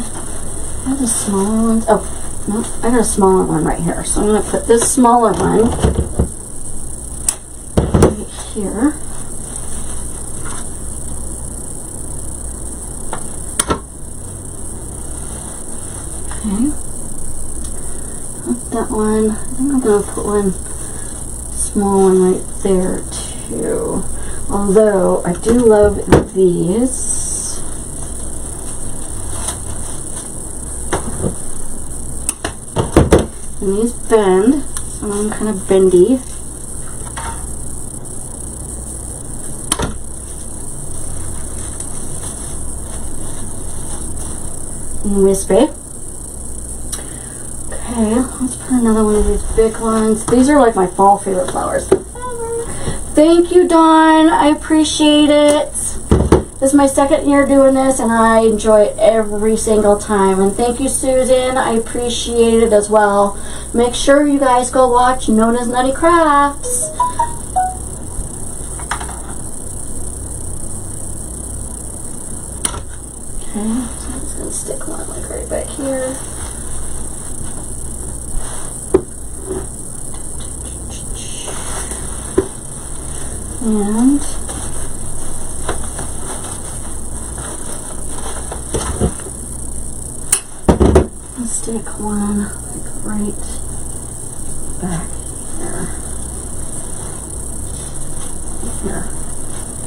have the smaller ones. Oh, no, I got a smaller one right here. So I'm going to put this smaller one right here. Okay, put that one. I think I'm going to put one small one right there too. Although I do love these. And these bend, so I'm kind of bendy. And wispy. Okay, let's put another one of these big ones. These are like my fall favorite flowers. Thank you, Dawn. I appreciate it. This is my second year doing this, and I enjoy it every single time. And thank you, Susan. I appreciate it as well. Make sure you guys go watch Nona's Nutty Crafts. Okay, so I'm just going to stick one like right back here. And stick one like right back here. here.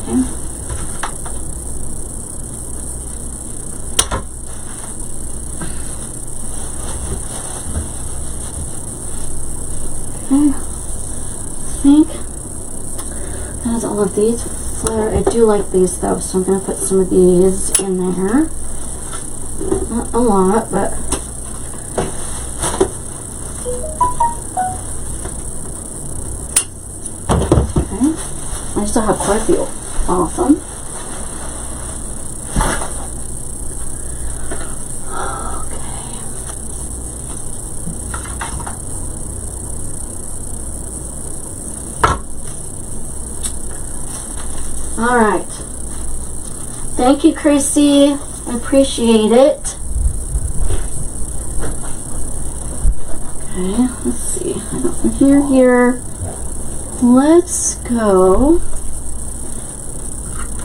Okay. Okay. I think that is all of these. I do like these though, so I'm going to put some of these in there. Not a lot, but okay. I still have quite a few. Awesome. All right. Thank you, Chrissy. I appreciate it. Okay, let's see. I got some here. Let's go.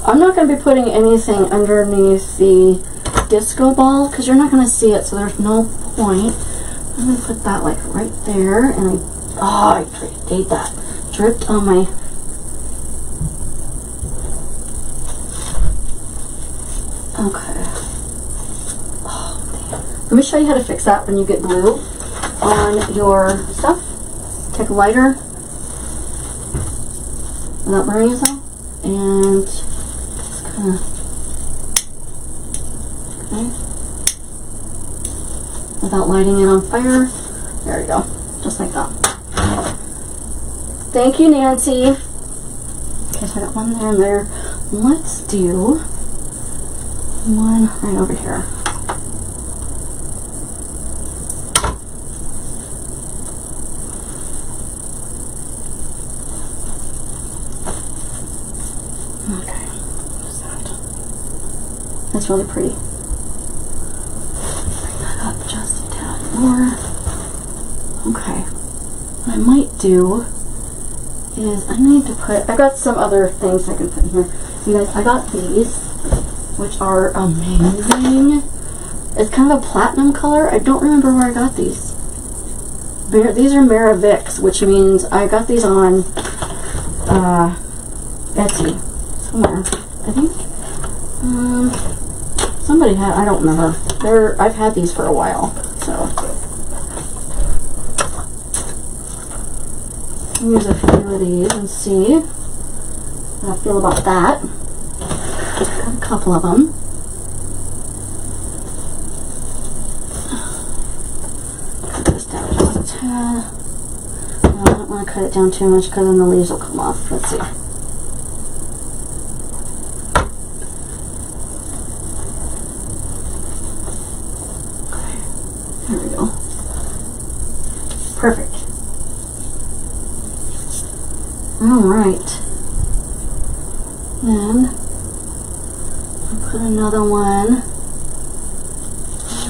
I'm not going to be putting anything underneath the disco ball because you're not going to see it, so there's no point. I'm going to put that like right there, and I hate that. Dripped on my. Okay. Oh, man. Let me show you how to fix that when you get glue on your stuff. Take a lighter without burning yourself and just kind of, okay, without lighting it on fire. There we go. Just like that. Thank you, Nancy. Okay, so I got one there and there. Let's do one right over here. Okay, what's that? That's really pretty. Bring that up just a tad more. Okay, what I might do is I need to put, I got some other things I can put in here. You guys, I got these, which are amazing. It's kind of a platinum color. I don't remember where I got these. These are Maravix, which means I got these on Etsy somewhere. I think somebody had. I don't remember. I've had these for a while, so use a few of these and see how I feel about that. Got a couple of them. Cut this down just a tad. No, I don't want to cut it down too much because then the leaves will come off. Let's see. Okay, there we go. Perfect. All right. Then I'll put another one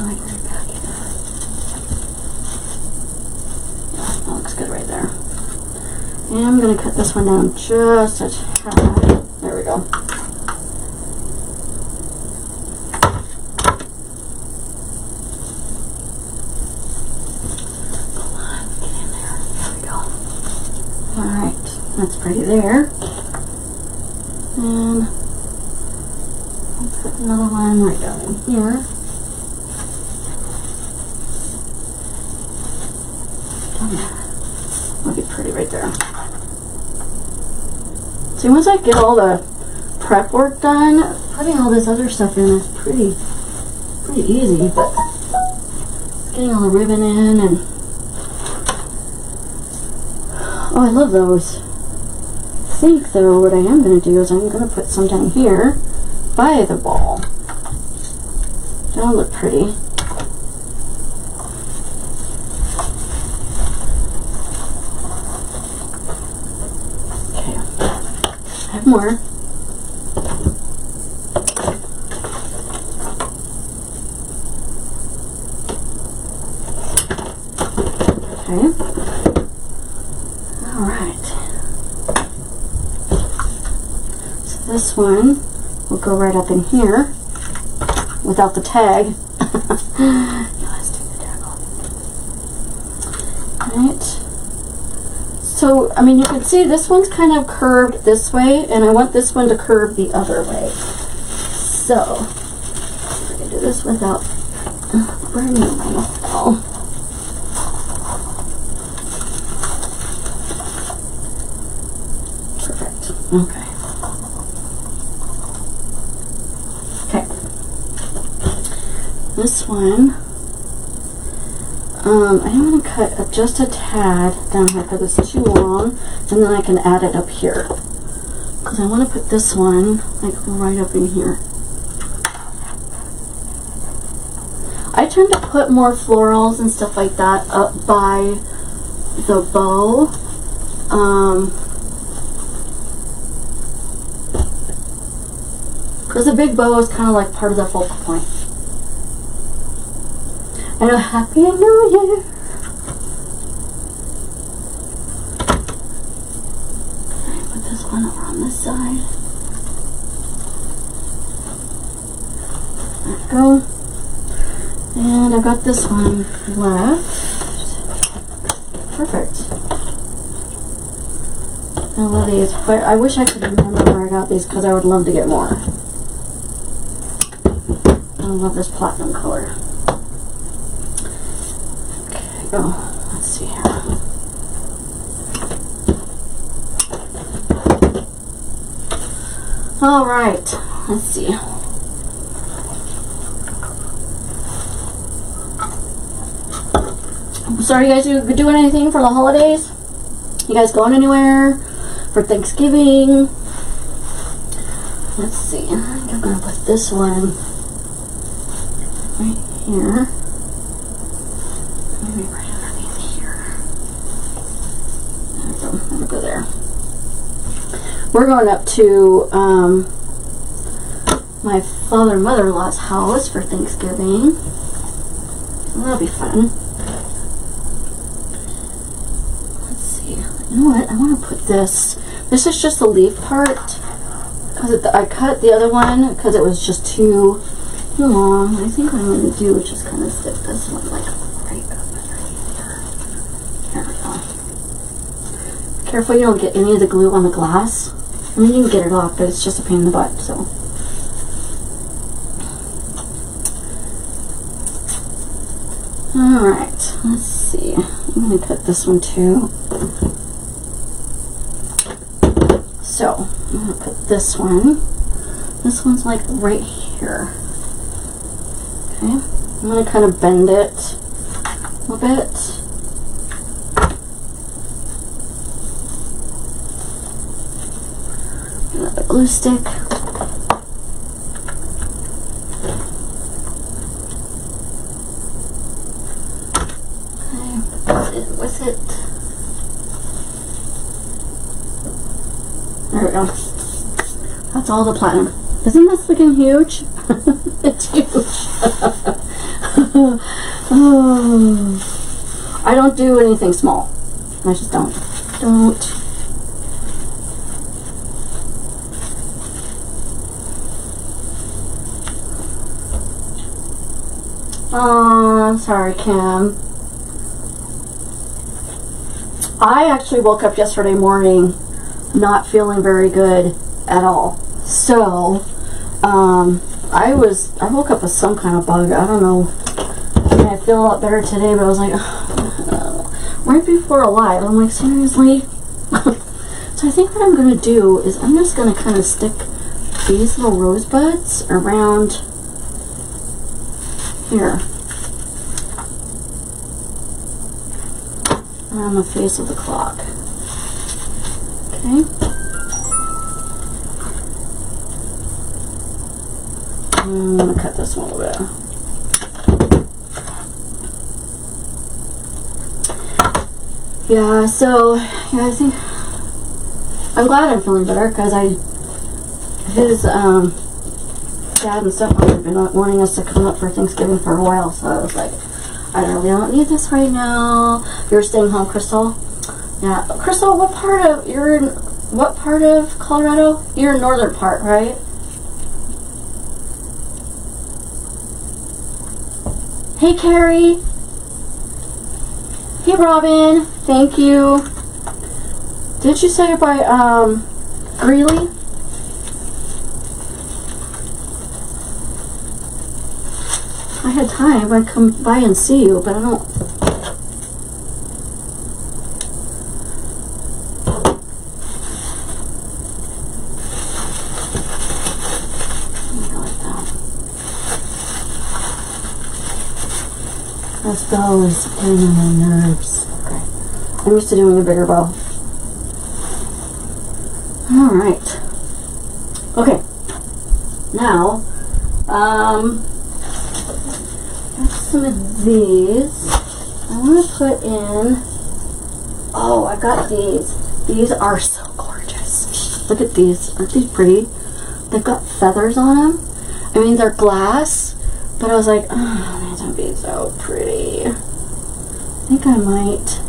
right back here. Yeah, that looks good right there. And I'm going to cut this one down just a tad. There we go. Come on, get in there. There we go. Alright, that's pretty there. And I'll put another one right down in here. Down there. That'll be pretty right there. See, once I get all the prep work done, putting all this other stuff in is pretty easy, but getting all the ribbon in and oh, I love those. I think though what I am going to do is I'm going to put some down here by the ball. That'll look pretty. Okay, I have more. Okay. Alright. So this one will go right up in here without the tag. Yeah, let's take the tag off. Alright. So so, I mean, you can see this one's kind of curved this way, and I want this one to curve the other way. So, I can do this without burning myself. Perfect. Okay. Okay. This one, I want to cut just a tad down here because it's too long, and then I can add it up here. Because I want to put this one like right up in here. I tend to put more florals and stuff like that up by the bow. Because the big bow is kind of like part of the focal point. And a Happy New Year! Okay, put this one over on this side. There we go. And I've got this one left. Perfect. I love these, but I wish I could remember where I got these because I would love to get more. I love this platinum color. Okay, oh, let's see here. All right, let's see. So are you guys doing anything for the holidays? You guys going anywhere for Thanksgiving? Let's see. I think I'm going to put this one right here. Maybe right underneath here. There we go. I'm going to go there. We're going up to my father and mother-in-law's house for Thanksgiving. So that'll be fun. You know what? I want to put this. This is just the leaf part because I cut the other one because it was just too long. I think what I'm going to do is just kind of stick this one like right up underneath here. There we go. Careful you don't get any of the glue on the glass. I mean, you can get it off, but it's just a pain in the butt. So. All right. Let's see. I'm going to cut this one too. So, I'm going to put this one. This one's like right here. Okay. I'm going to kind of bend it a little bit. Another glue stick. Okay, put it with it. There we go. That's all the platinum. Isn't this looking huge? It's huge. Oh. I don't do anything small. I just don't. Oh, I'm sorry, Kim. I actually woke up yesterday morning not feeling very good at all. So, I woke up with some kind of bug. I don't know. I mean, I feel a lot better today, but I was like, oh, right before a live, I'm like, seriously? So I think what I'm going to do is I'm just going to kind of stick these little rosebuds around here. Around the face of the clock. Okay. I'm going to cut this one a little bit. Yeah, so, yeah, I think I'm glad I'm feeling better because his dad and stepmom have been wanting us to come up for Thanksgiving for a while, so I was like, I really don't need this right now. You're staying home, Crystal? Yeah. Crystal, you're in what part of Colorado? You're in northern part, right? Hey, Carrie. Hey, Robin. Thank you. Did you say by Greeley? I had time. I'd come by and see you, but I don't. This bow is getting on my nerves. Okay. I'm used to doing a bigger bow. Alright. Okay. Now, got some of these. I want to put in. Oh, I got these. These are so gorgeous. Look at these. Aren't these pretty? They've got feathers on them. I mean, they're glass, but I was like, oh, these would be so pretty. I think I might.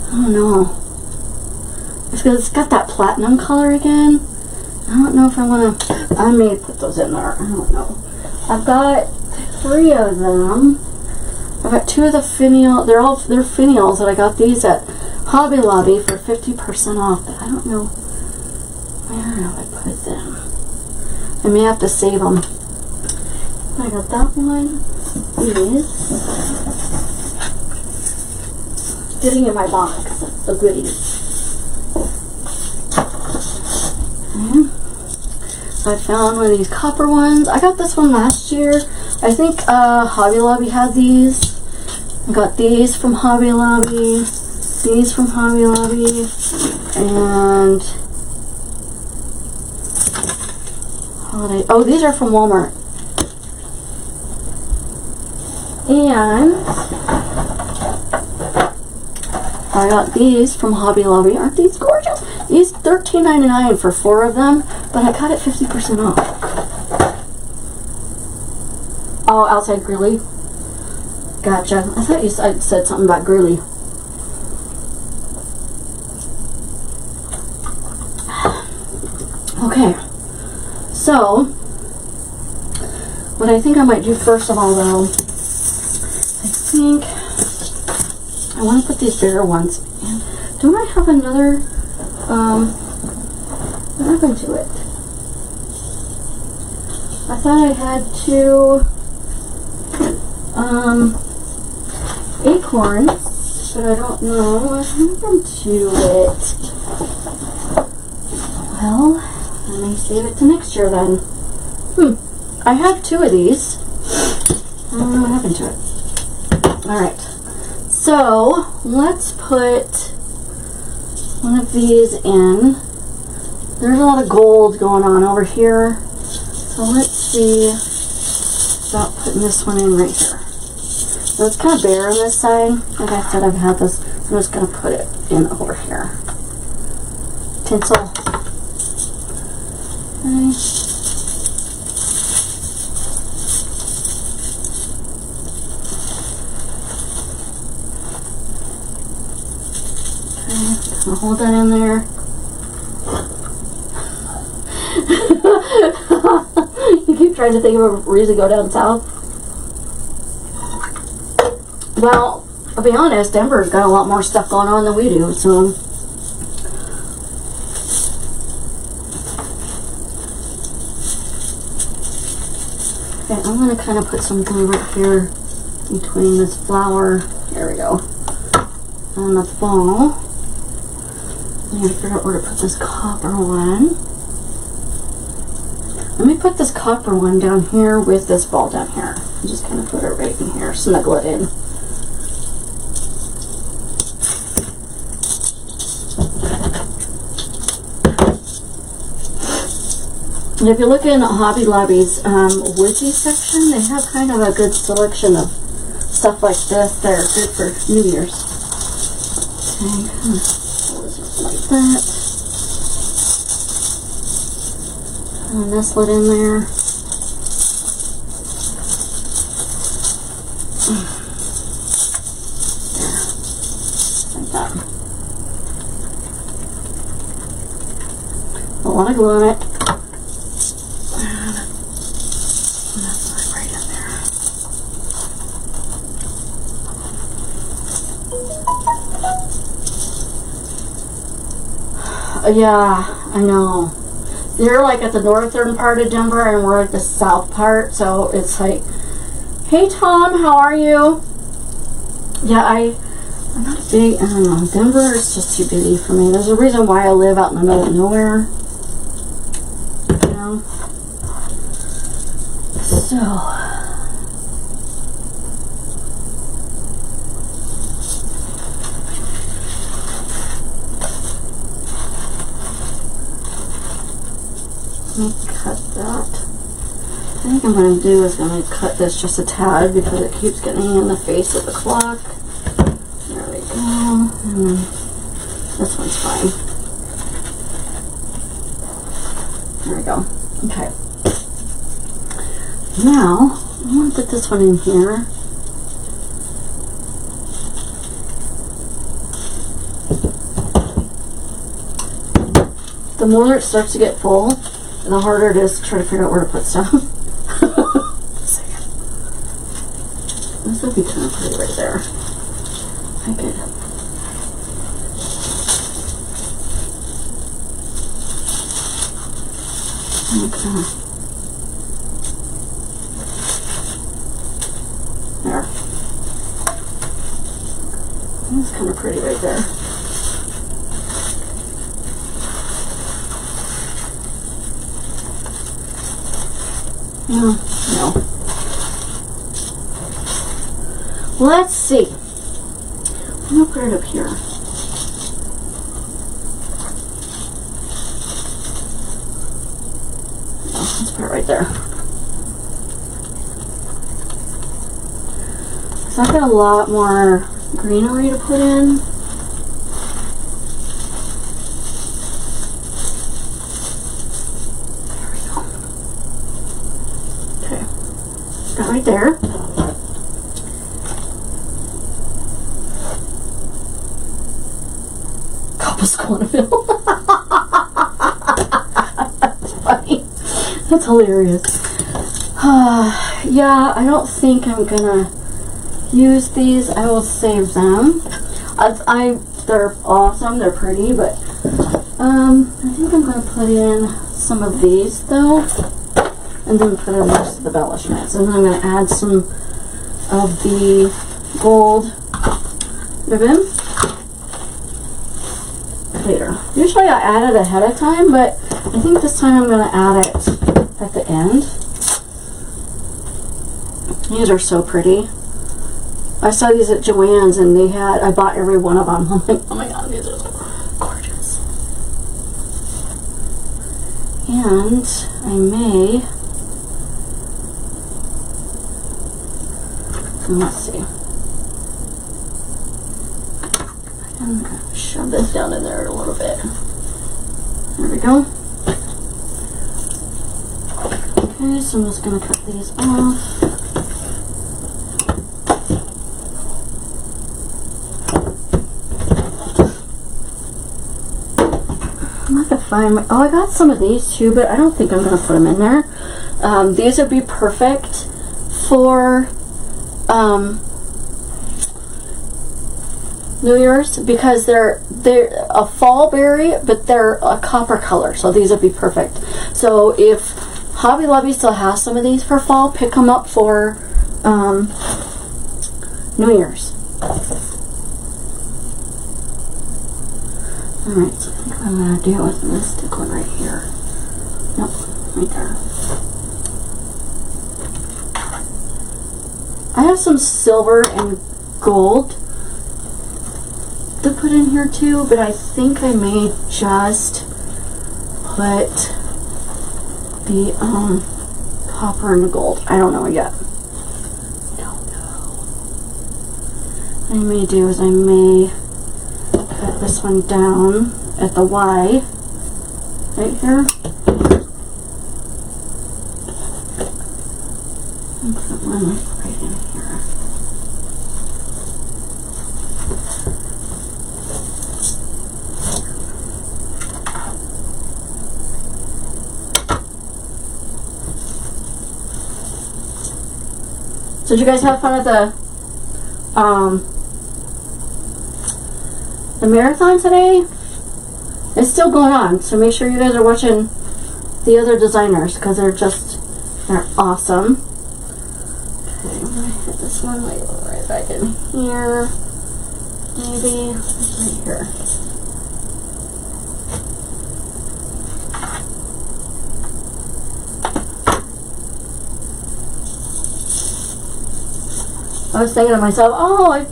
I don't know. Because it's got that platinum color again. I don't know if I want to. I may put those in there. I don't know. I've got 3 of them. I've got 2 of the finial. They're finials that I got these at Hobby Lobby for 50% off. But I don't know where I put them. I may have to save them. I got that one. These. Getting in my box. That's the goodies. Okay. I found one of these copper ones. I got this one last year. I think Hobby Lobby had these. I got these from Hobby Lobby. These from Hobby Lobby. And oh, these are from Walmart. And I got these from Hobby Lobby. Aren't these gorgeous? These $13.99 for 4 of them, but I got it 50% off. Oh, outside Greeley. Gotcha. I thought you said something about Greeley. Okay. So, what I think I might do first of all, though, I think I want to put these bigger ones in. Don't I have another, what happened to it? I thought I had 2, acorns, but I don't know what happened to it. Well, I may save it to next year then. I have 2 of these. I don't know what happened to it. Alright. So, let's put one of these in. There's a lot of gold going on over here. So let's see about putting this one in right here. So it's kind of bare on this side. Like I said, I've had this. I'm just going to put it in over here. Tinsel. Okay. I'll hold that in there. You keep trying to think of a reason to go down south. Well, I'll be honest, Denver's got a lot more stuff going on than we do, so. Okay, I'm going to kind of put some glue right here between this flower. There we go. And the ball. I'm going to figure out where to put this copper one. Let me put this copper one down here with this ball down here. I'm just kind of put it right in here, snuggle it in. And if you look in Hobby Lobby's wiki section, they have kind of a good selection of stuff like this that are good for New Year's. Okay, kind of pull this up like that. And nestle it in there. There. Like that. A lot of glue on it. Yeah, I know. You're like at the northern part of Denver and we're at the south part, so it's like, hey Tom, how are you? Yeah, I'm not a big, I don't know, Denver is just too busy for me. There's a reason why I live out in the middle of nowhere. You know? So... let me cut that. I think I'm going to do is going to cut this just a tad because it keeps getting in the face of the clock. There we go. And then this one's fine. There we go. Okay. Now, I want to put this one in here. The more it starts to get full, the harder it is to try to figure out where to put stuff. This would be kind of pretty right there. I could. Okay. There. That's kind of pretty right there. No. Let's see. I'm gonna put it up here. Oh, let's put it right there. So I've got a lot more greenery to put in. There we go. Okay. Got right there. Squanaville. That's funny. That's hilarious. Yeah, I don't think I'm gonna use these. I will save them. They're awesome. They're pretty, but I think I'm gonna put in some of these though, and then put in the rest of the embellishments, and then I'm gonna add some of the gold ribbon later. Usually I add it ahead of time, but I think this time I'm going to add it at the end. These are so pretty. I saw these at Joann's and I bought every one of them. I'm like, oh my god, these are gorgeous. And I may, let's see. I'm going to shove this down in there a little bit. There we go. Okay, so I'm just going to cut these off. I'm not going to find oh, I got some of these too, but I don't think I'm going to put them in there. These would be perfect for New Year's because they're a fall berry, but they're a copper color, so these would be perfect. So if Hobby Lobby still has some of these for fall, pick them up for New Year's. Alright, so I think what I'm going to do is I'm going to stick one right here. Nope, right there. I have some silver and gold to put in here too, but I think I may just put the copper and the gold. I don't know yet. Don't know. What I may do is I may cut this one down at the Y right here. And put one right in here. So did you guys have fun at the marathon today? it's still going on. So make sure you guys are watching the other designers because they're awesome. Okay, I'm gonna hit this one right back in here. Maybe right here. I was thinking to myself, oh, I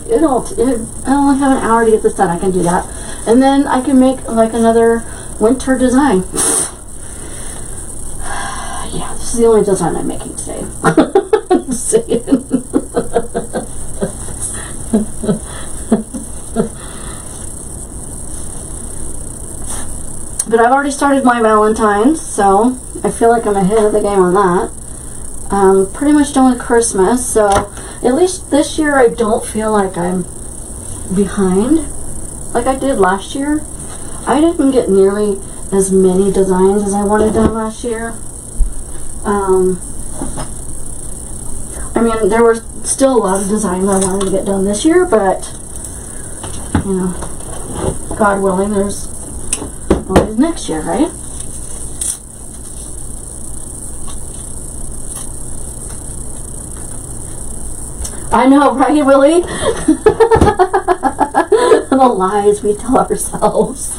only have an hour to get this done. I can do that. And then I can make like another winter design. Yeah, this is the only design I'm making today. Just saying. But I've already started my Valentine's, so I feel like I'm ahead of the game on that. Pretty much done with Christmas, so at least this year I don't feel like I'm behind like I did last year. I didn't get nearly as many designs as I wanted done last year. I mean, there were still a lot of designs I wanted to get done this year, but you know, God willing, there's always next year, right? I know, right? Really? The lies we tell ourselves.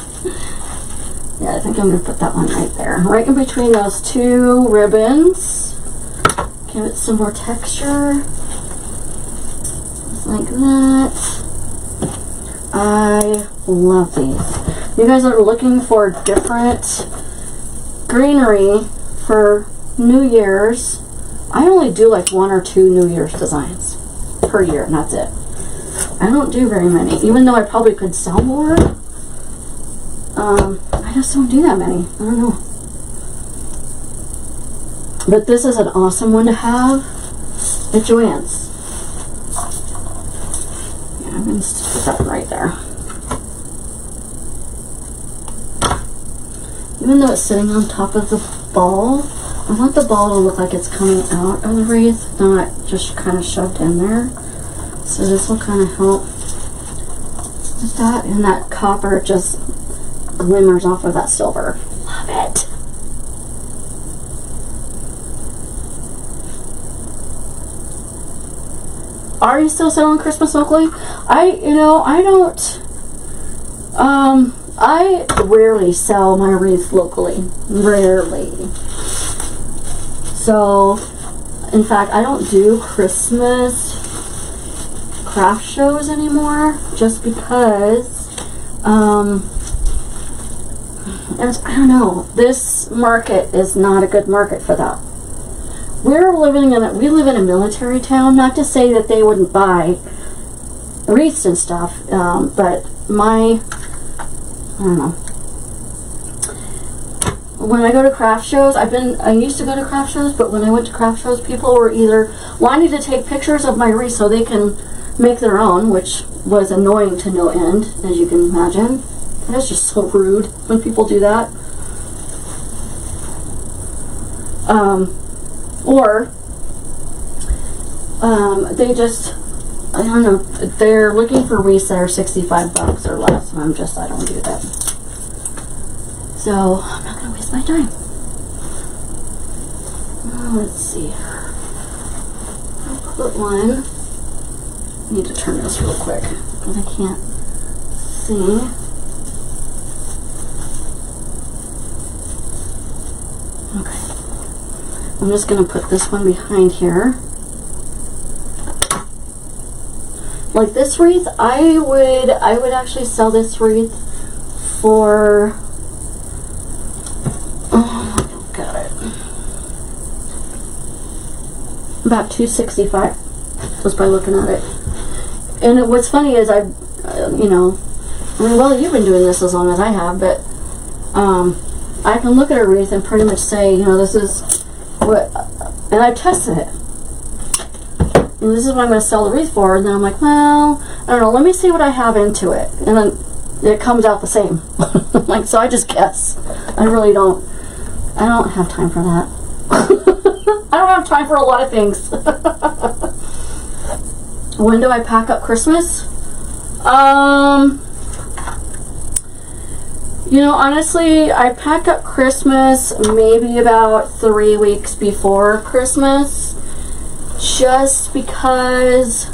Yeah, I think I'm going to put that one right there. Right in between those two ribbons. Give it some more texture. Just like that. I love these. You guys are looking for different greenery for New Year's. I only do like 1 or 2 New Year's designs per year, and that's it. I don't do very many, even though I probably could sell more. I just don't do that many. I don't know. But this is an awesome one to have at Joann's. Yeah, I'm going to put that right there. Even though it's sitting on top of the ball, I want the ball to look like it's coming out of the wreath, not just kind of shoved in there. So this will kind of help with that, and that copper just glimmers off of that silver. Love it. Are you still selling Christmas locally? I rarely sell my wreath locally. Rarely. So, in fact, I don't do Christmas craft shows anymore just because, I don't know, this market is not a good market for that. We live in a military town, not to say that they wouldn't buy wreaths and stuff, but I don't know. When I go to craft shows, I used to go to craft shows, but when I went to craft shows, people were either wanting to take pictures of my wreath so they can make their own, which was annoying to no end, as you can imagine. That's just so rude when people do that. Or they just, I don't know, they're looking for wreaths that are $65 or less, and I don't do that. So I'm not going to waste my time. Let's see. I'll put one. I need to turn this real quick because I can't see. Okay. I'm just going to put this one behind here. Like this wreath, I would actually sell this wreath for, got it, about $265 just by looking at it. And what's funny is well, you've been doing this as long as I have, but I can look at a wreath and pretty much say, this is what, and I've tested it. And this is what I'm going to sell the wreath for. And then I'm like, well, I don't know, let me see what I have into it. And then it comes out the same. Like, so I just guess. I don't have time for that. I don't have time for a lot of things. When do I pack up Christmas? You know, honestly, I packed up Christmas maybe about 3 weeks before Christmas, just because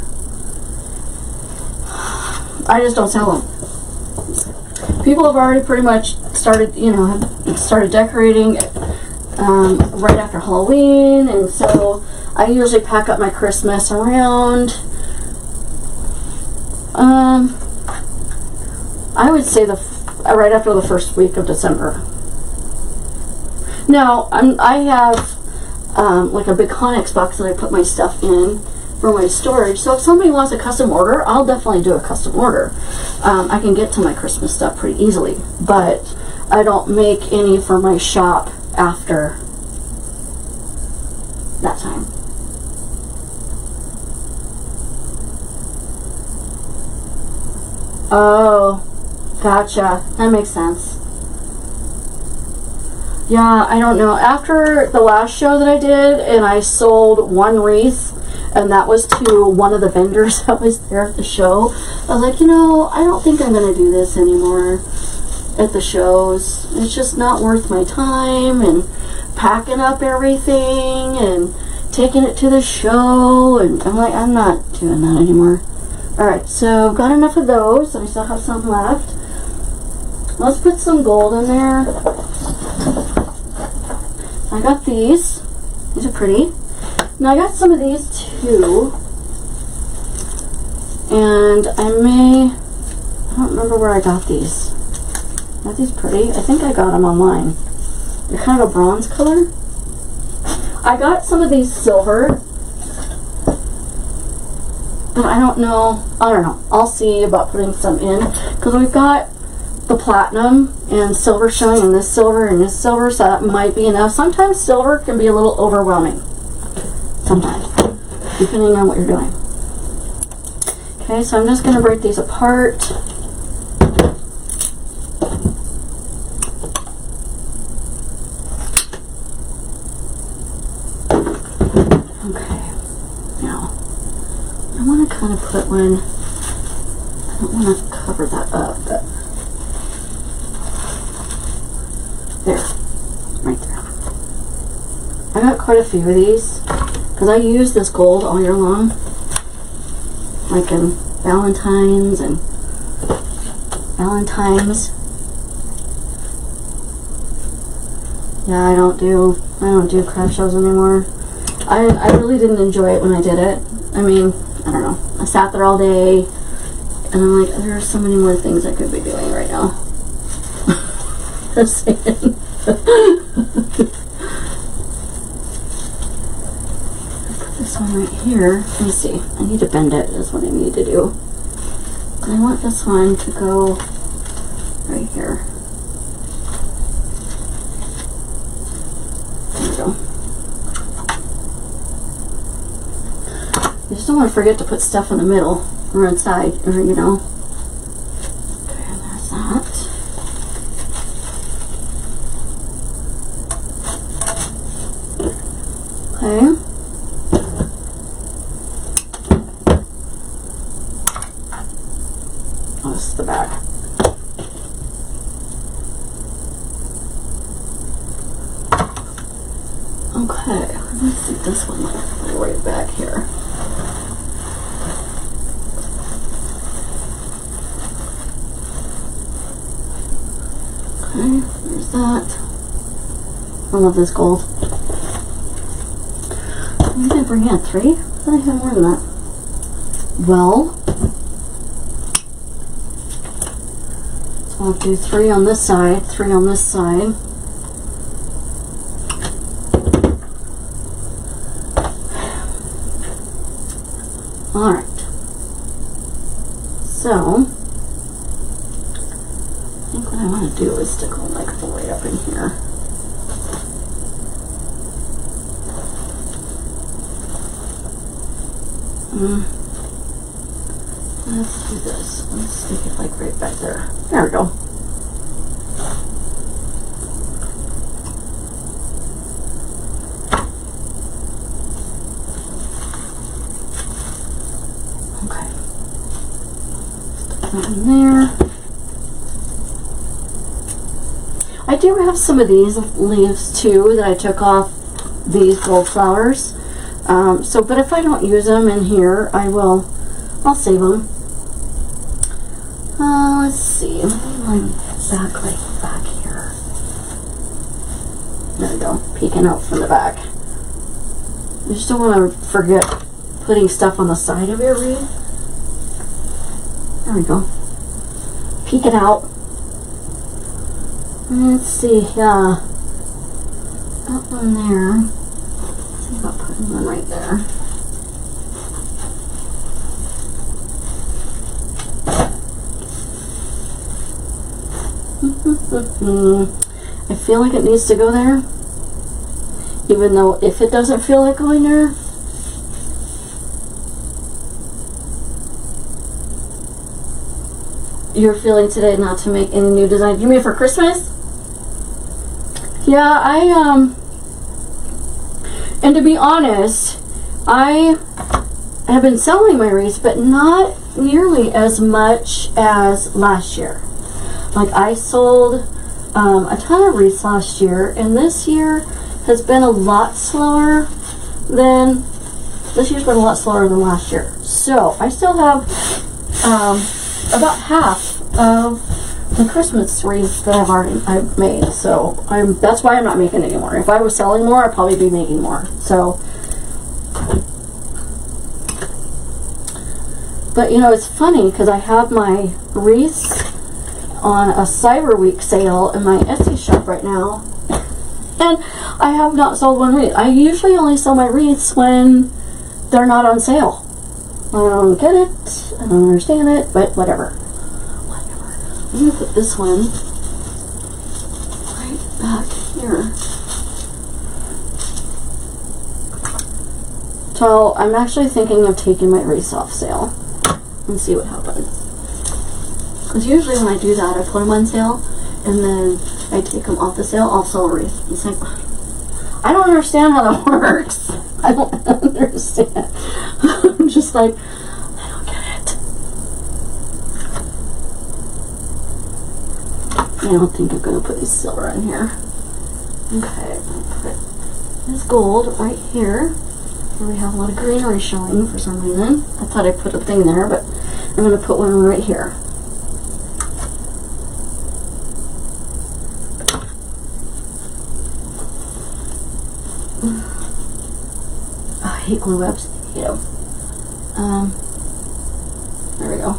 I just don't sell them. People have already pretty much started, you know, have started decorating right after Halloween, and so I usually pack up my Christmas around, I would say right after the first week of December. Now, I have like a big Conex box that I put my stuff in for my storage. So if somebody wants a custom order, I'll definitely do a custom order. I can get to my Christmas stuff pretty easily, but I don't make any for my shop after that time. Oh, gotcha. That makes sense. Yeah, I don't know. After the last show that I did, and I sold one wreath, and that was to one of the vendors that was there at the show, I was like, you know, I don't think I'm going to do this anymore at the shows. It's just not worth my time, and packing up everything, and taking it to the show, and I'm like, I'm not doing that anymore. Alright, so I've got enough of those, and I still have some left. Let's put some gold in there. I got these. These are pretty. Now I got some of these too. And I don't remember where I got these. Aren't these pretty? I think I got them online. They're kind of a bronze color. I got some of these silver. But I don't know. I'll see about putting some in. Because we've got the platinum and silver showing, and this silver and this silver, so that might be enough. Sometimes silver can be a little overwhelming. Sometimes. Depending on what you're doing. Okay, so I'm just going to break these apart. Kind of put one, I don't want to cover that up, but there, right there. I got quite a few of these because I use this gold all year long, like in Valentine's. Yeah, I don't do craft shows anymore. I really didn't enjoy it when I did it. I mean, I don't know. I sat there all day, and I'm like, there are so many more things I could be doing right now. Just saying. Put this one right here. Let me see. I need to bend it. That's what I need to do. And I want this one to go right here. There we go. You just don't want to forget to put stuff in the middle or inside, or you know. Okay, and there's that. Okay. Oh, this is the back. Okay, let's see this one right back here. Okay, there's that. I love this gold. What did I bring in? 3? I thought I had more than that. Well, so I'll do 3 on this side, 3 on this side. Alright. So, I think what I want to do is stick one like right up in here. Let's do this. Let's stick it like right back there. There we go. Okay. Stick that in there. I do have some of these leaves too that I took off these gold flowers. But if I don't use them in here, I'll save them. Let's see. My backlight back here. There we go. Peeking out from the back. You just don't want to forget putting stuff on the side of your wreath. There we go. Peek it out. Let's see. Yeah. That one there. Let's see about putting one right there. I feel like it needs to go there, even though if it doesn't feel like going there, you're feeling today not to make any new designs. You mean for Christmas? Yeah, and to be honest, I have been selling my wreaths, but not nearly as much as last year. Like, I sold a ton of wreaths last year, and this year has been a lot slower than last year. So I still have about half of the Christmas wreaths that I've made. So that's why I'm not making anymore. If I was selling more, I'd probably be making more. So, but you know, it's funny because I have my wreaths on a Cyber Week sale in my Etsy shop right now, and I have not sold one wreath. I usually only sell my wreaths when they're not on sale. I don't get it, I don't understand it, but whatever. I'm gonna put this one right back here. So I'm actually thinking of taking my wreaths off sale and see what happens. Because usually when I do that, I put them on sale, and then I take them off the sale, I'll sell a wreath. It's like, I don't understand how that works. I don't understand. I'm just like, I don't get it. I don't think I'm going to put this silver in here. Okay, I'm going to put this gold right here. Here we have a lot of greenery showing for some reason. I thought I put a thing there, but I'm going to put one right here. I hate glue webs. Hate them. There we go.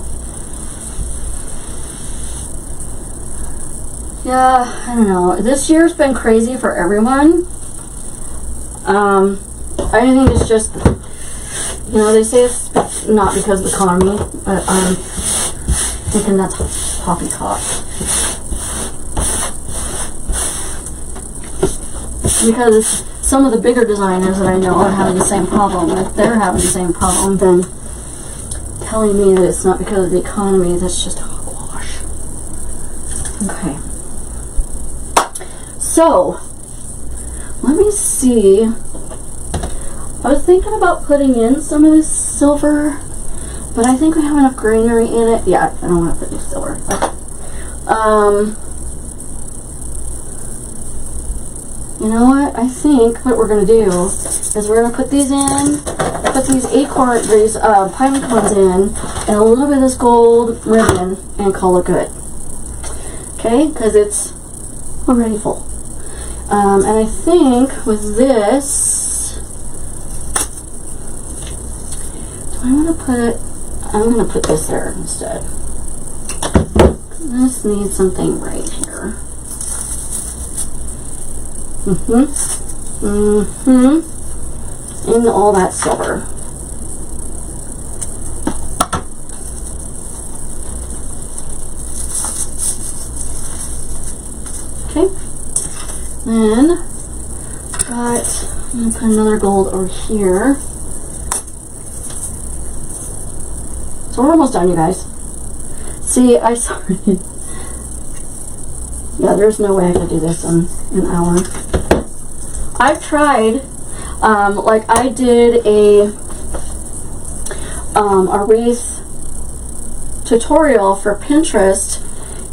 Yeah, I don't know. This year's been crazy for everyone. I think it's just, you know, they say it's not because of the economy, but I'm thinking that's poppycock. Because some of the bigger designers that I know are having the same problem. If they're having the same problem, then telling me that it's not because of the economy, that's just hogwash. Okay. So, let me see. I was thinking about putting in some of this silver, but I think we have enough greenery in it. Yeah, I don't want to put any silver. You know what? I think what we're going to do is we're going to put these in, put these Pinecones in, and a little bit of this gold ribbon, and call it good. Okay? Because it's already full. And I think with this, do I want to put it, I'm going to put this there instead. This needs something right here. And all that silver. Okay. Then, I'm going to put another gold over here. So we're almost done, you guys. See, I sorry. Yeah, there's no way I could do this in an hour. I've tried, like I did a wreath tutorial for Pinterest,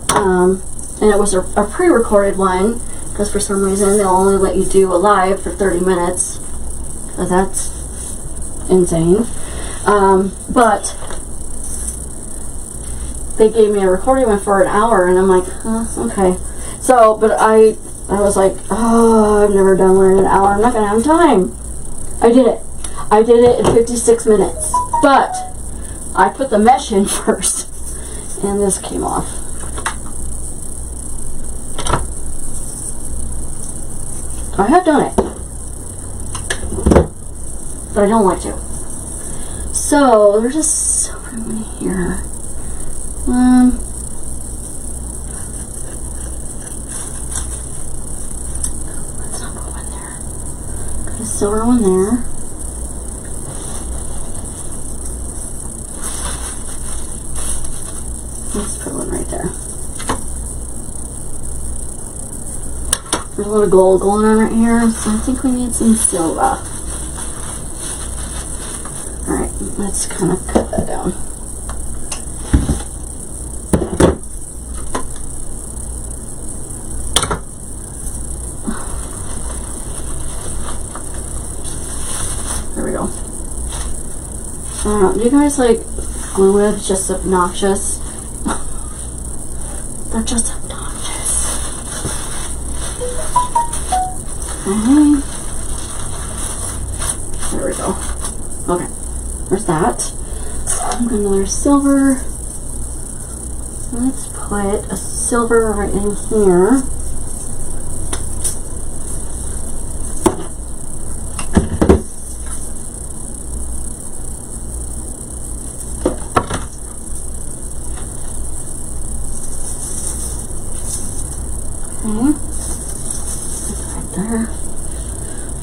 and and it was a pre-recorded one, because for some reason they'll only let you do a live for 30 minutes. That's insane. But they gave me a recording one for an hour, and I'm like, okay. So, but I was like, oh, I've never done one in an hour. I'm not gonna have time. I did it. I did it in 56 minutes. But I put the mesh in first, and this came off. I have done it, but I don't like to. So there's just silver one here. Let's not go in there. Got a silver one there. Let's put one right there. There's a little gold going on right here, so I think we need some silver. Alright, let's kind of cut that down. There we go. Do you guys like glue webs just obnoxious? They're just obnoxious. Okay. There we go. Okay. There's that. Another silver. Let's put a silver right in here. Okay. Right there.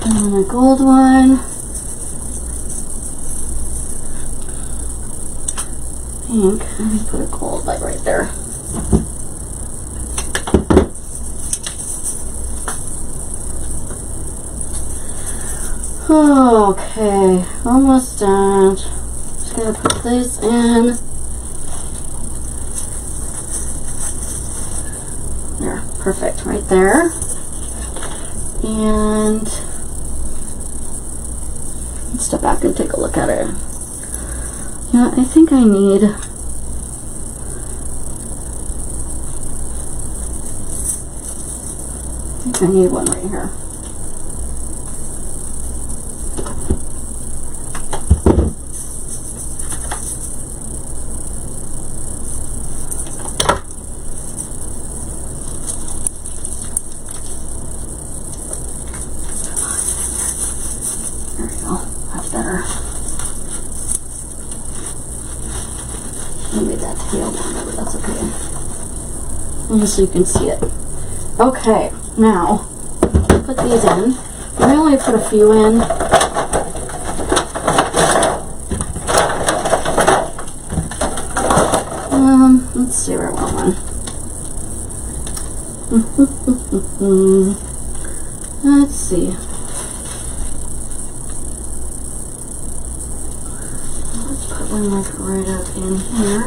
And then a gold one. Pink. Let me put a gold like right there. Okay, almost done. Just gonna put this in. There, perfect, right there. And let's step back and take a look at it. Yeah, I think I need one right here. There we go. That's better. Maybe that tail one, but that's okay. Just so you can see it. Okay, now put these in. I only put a few in. Let's see where I want one. Let's see. Let's put one like right up in here.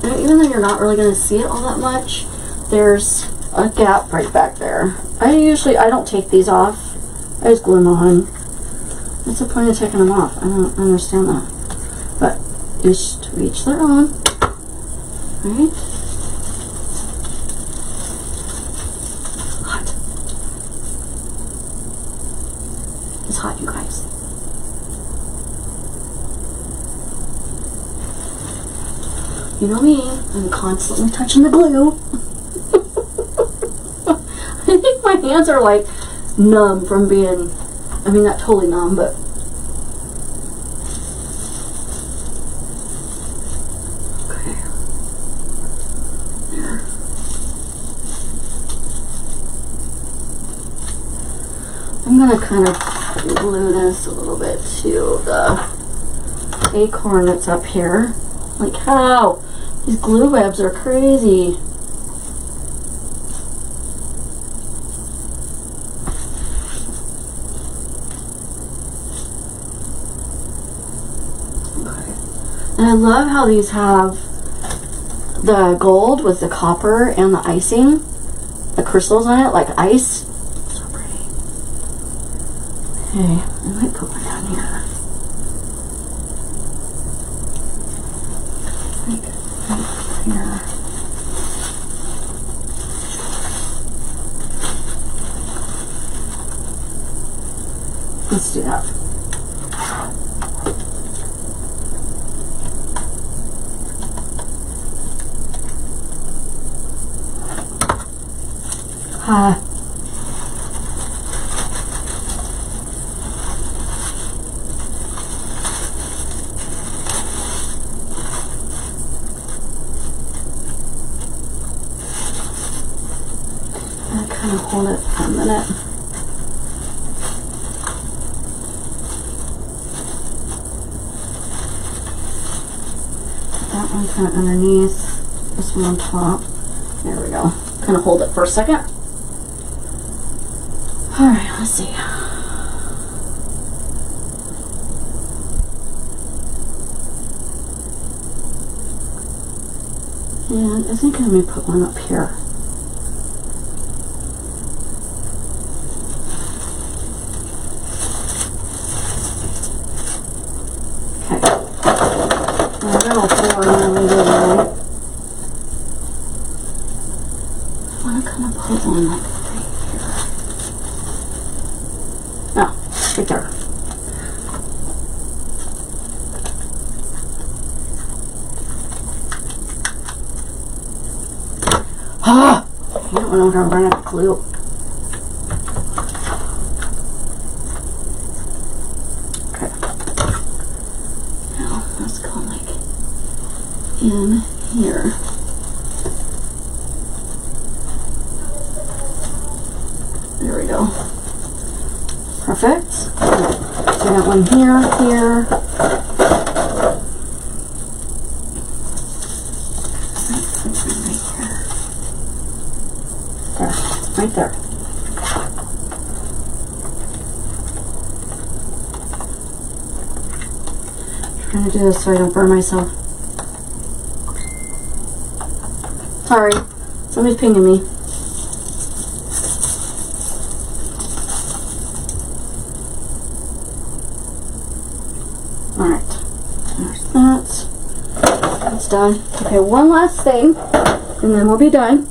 And even though you're not really going to see it all that much, there's a gap right back there. I don't take these off. I just glue them on. What's the point of taking them off? I don't understand that. But it's to each their own. Right? Hot. It's hot, you guys. You know me, I'm constantly touching the glue. I think my hands are like numb from being, I mean not totally numb, but okay. There. I'm gonna kind of glue this a little bit to the acorn that's up here. Like how? These glue webs are crazy. Okay. And I love how these have the gold with the copper and the icing, the crystals on it, like ice. So pretty. Okay, I might put one down here. Right here. Let's do that. I kind of hold it for a minute. That one kind of underneath, this one on top. There we go. Kind of hold it for a second. All right, let's see. And I think I'm going to put one up here. I'm gonna run out of glue. Okay. Now let's go like in here. There we go. Perfect. So that one here. Right there. I'm trying to do this so I don't burn myself. Sorry, somebody's pinging me. Alright, there's that. That's done. Okay, one last thing, and then we'll be done,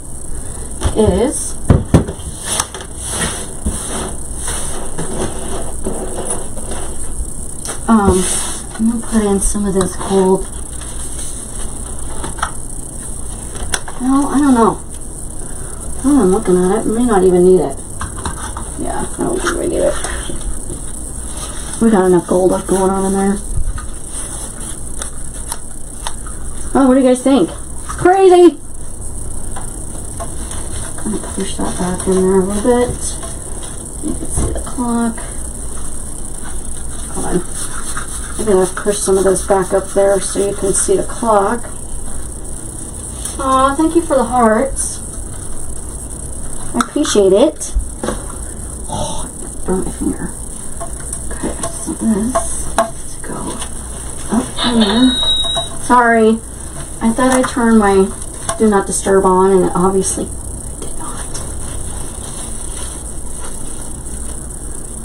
is I'm going to put in some of this gold. No, I don't know. Oh, I'm looking at it. I may not even need it. Yeah, I don't think we need it. We got enough gold going on in there. Oh, what do you guys think? It's crazy! I'm going to push that back in there a little bit. You can see the clock. Hold on. I'm going to push some of this back up there so you can see the clock. Aw, thank you for the hearts. I appreciate it. Oh, I burned my finger. Okay, so this needs to go up here. Sorry, I thought I turned my do not disturb on, and obviously I did not.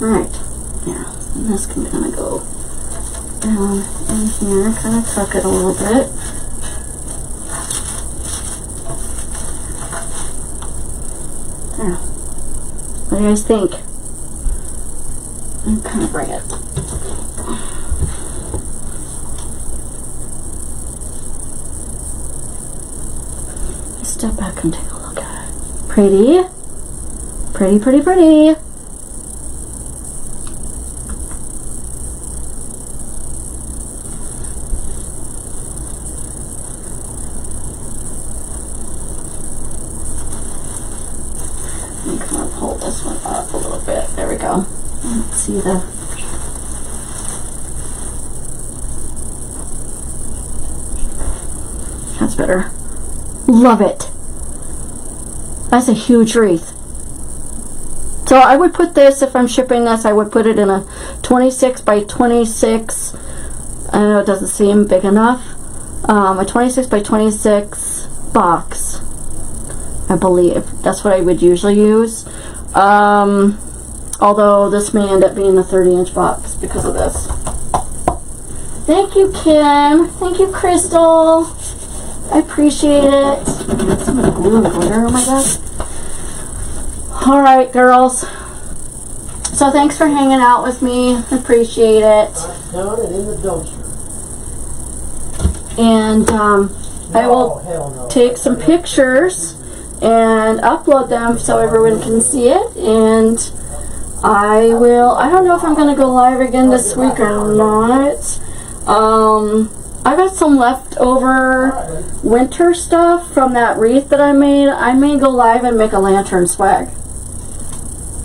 Alright, yeah, and this can kind of go down in here, kind of tuck it a little bit. There. What do you guys think? I'm kind of bring it. Step back and take a look at it. Pretty. Pretty, pretty, pretty. See the that's better. Love it. That's a huge wreath. So I would put this, if I'm shipping this, I would put it in a 26 by 26. I know it doesn't seem big enough. A 26 by 26 box, I believe. That's what I would usually use. Although this may end up being a 30-inch box because of this. Thank you, Kim. Thank you, Crystal. I appreciate it. Some of the glue and glitter, oh my god. Alright, girls. So thanks for hanging out with me. I appreciate it. Found it in the dumpster. And I will take some pictures and upload them so everyone can see it. And I don't know if I'm going to go live again this week or not. I got some leftover winter stuff from that wreath that I made. I may go live and make a lantern swag.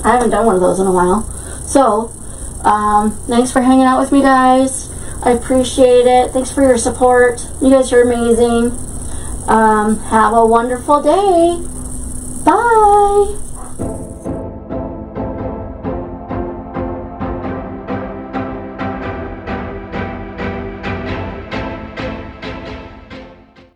I haven't done one of those in a while. So, thanks for hanging out with me, guys. I appreciate it. Thanks for your support. You guys are amazing. Have a wonderful day. Bye.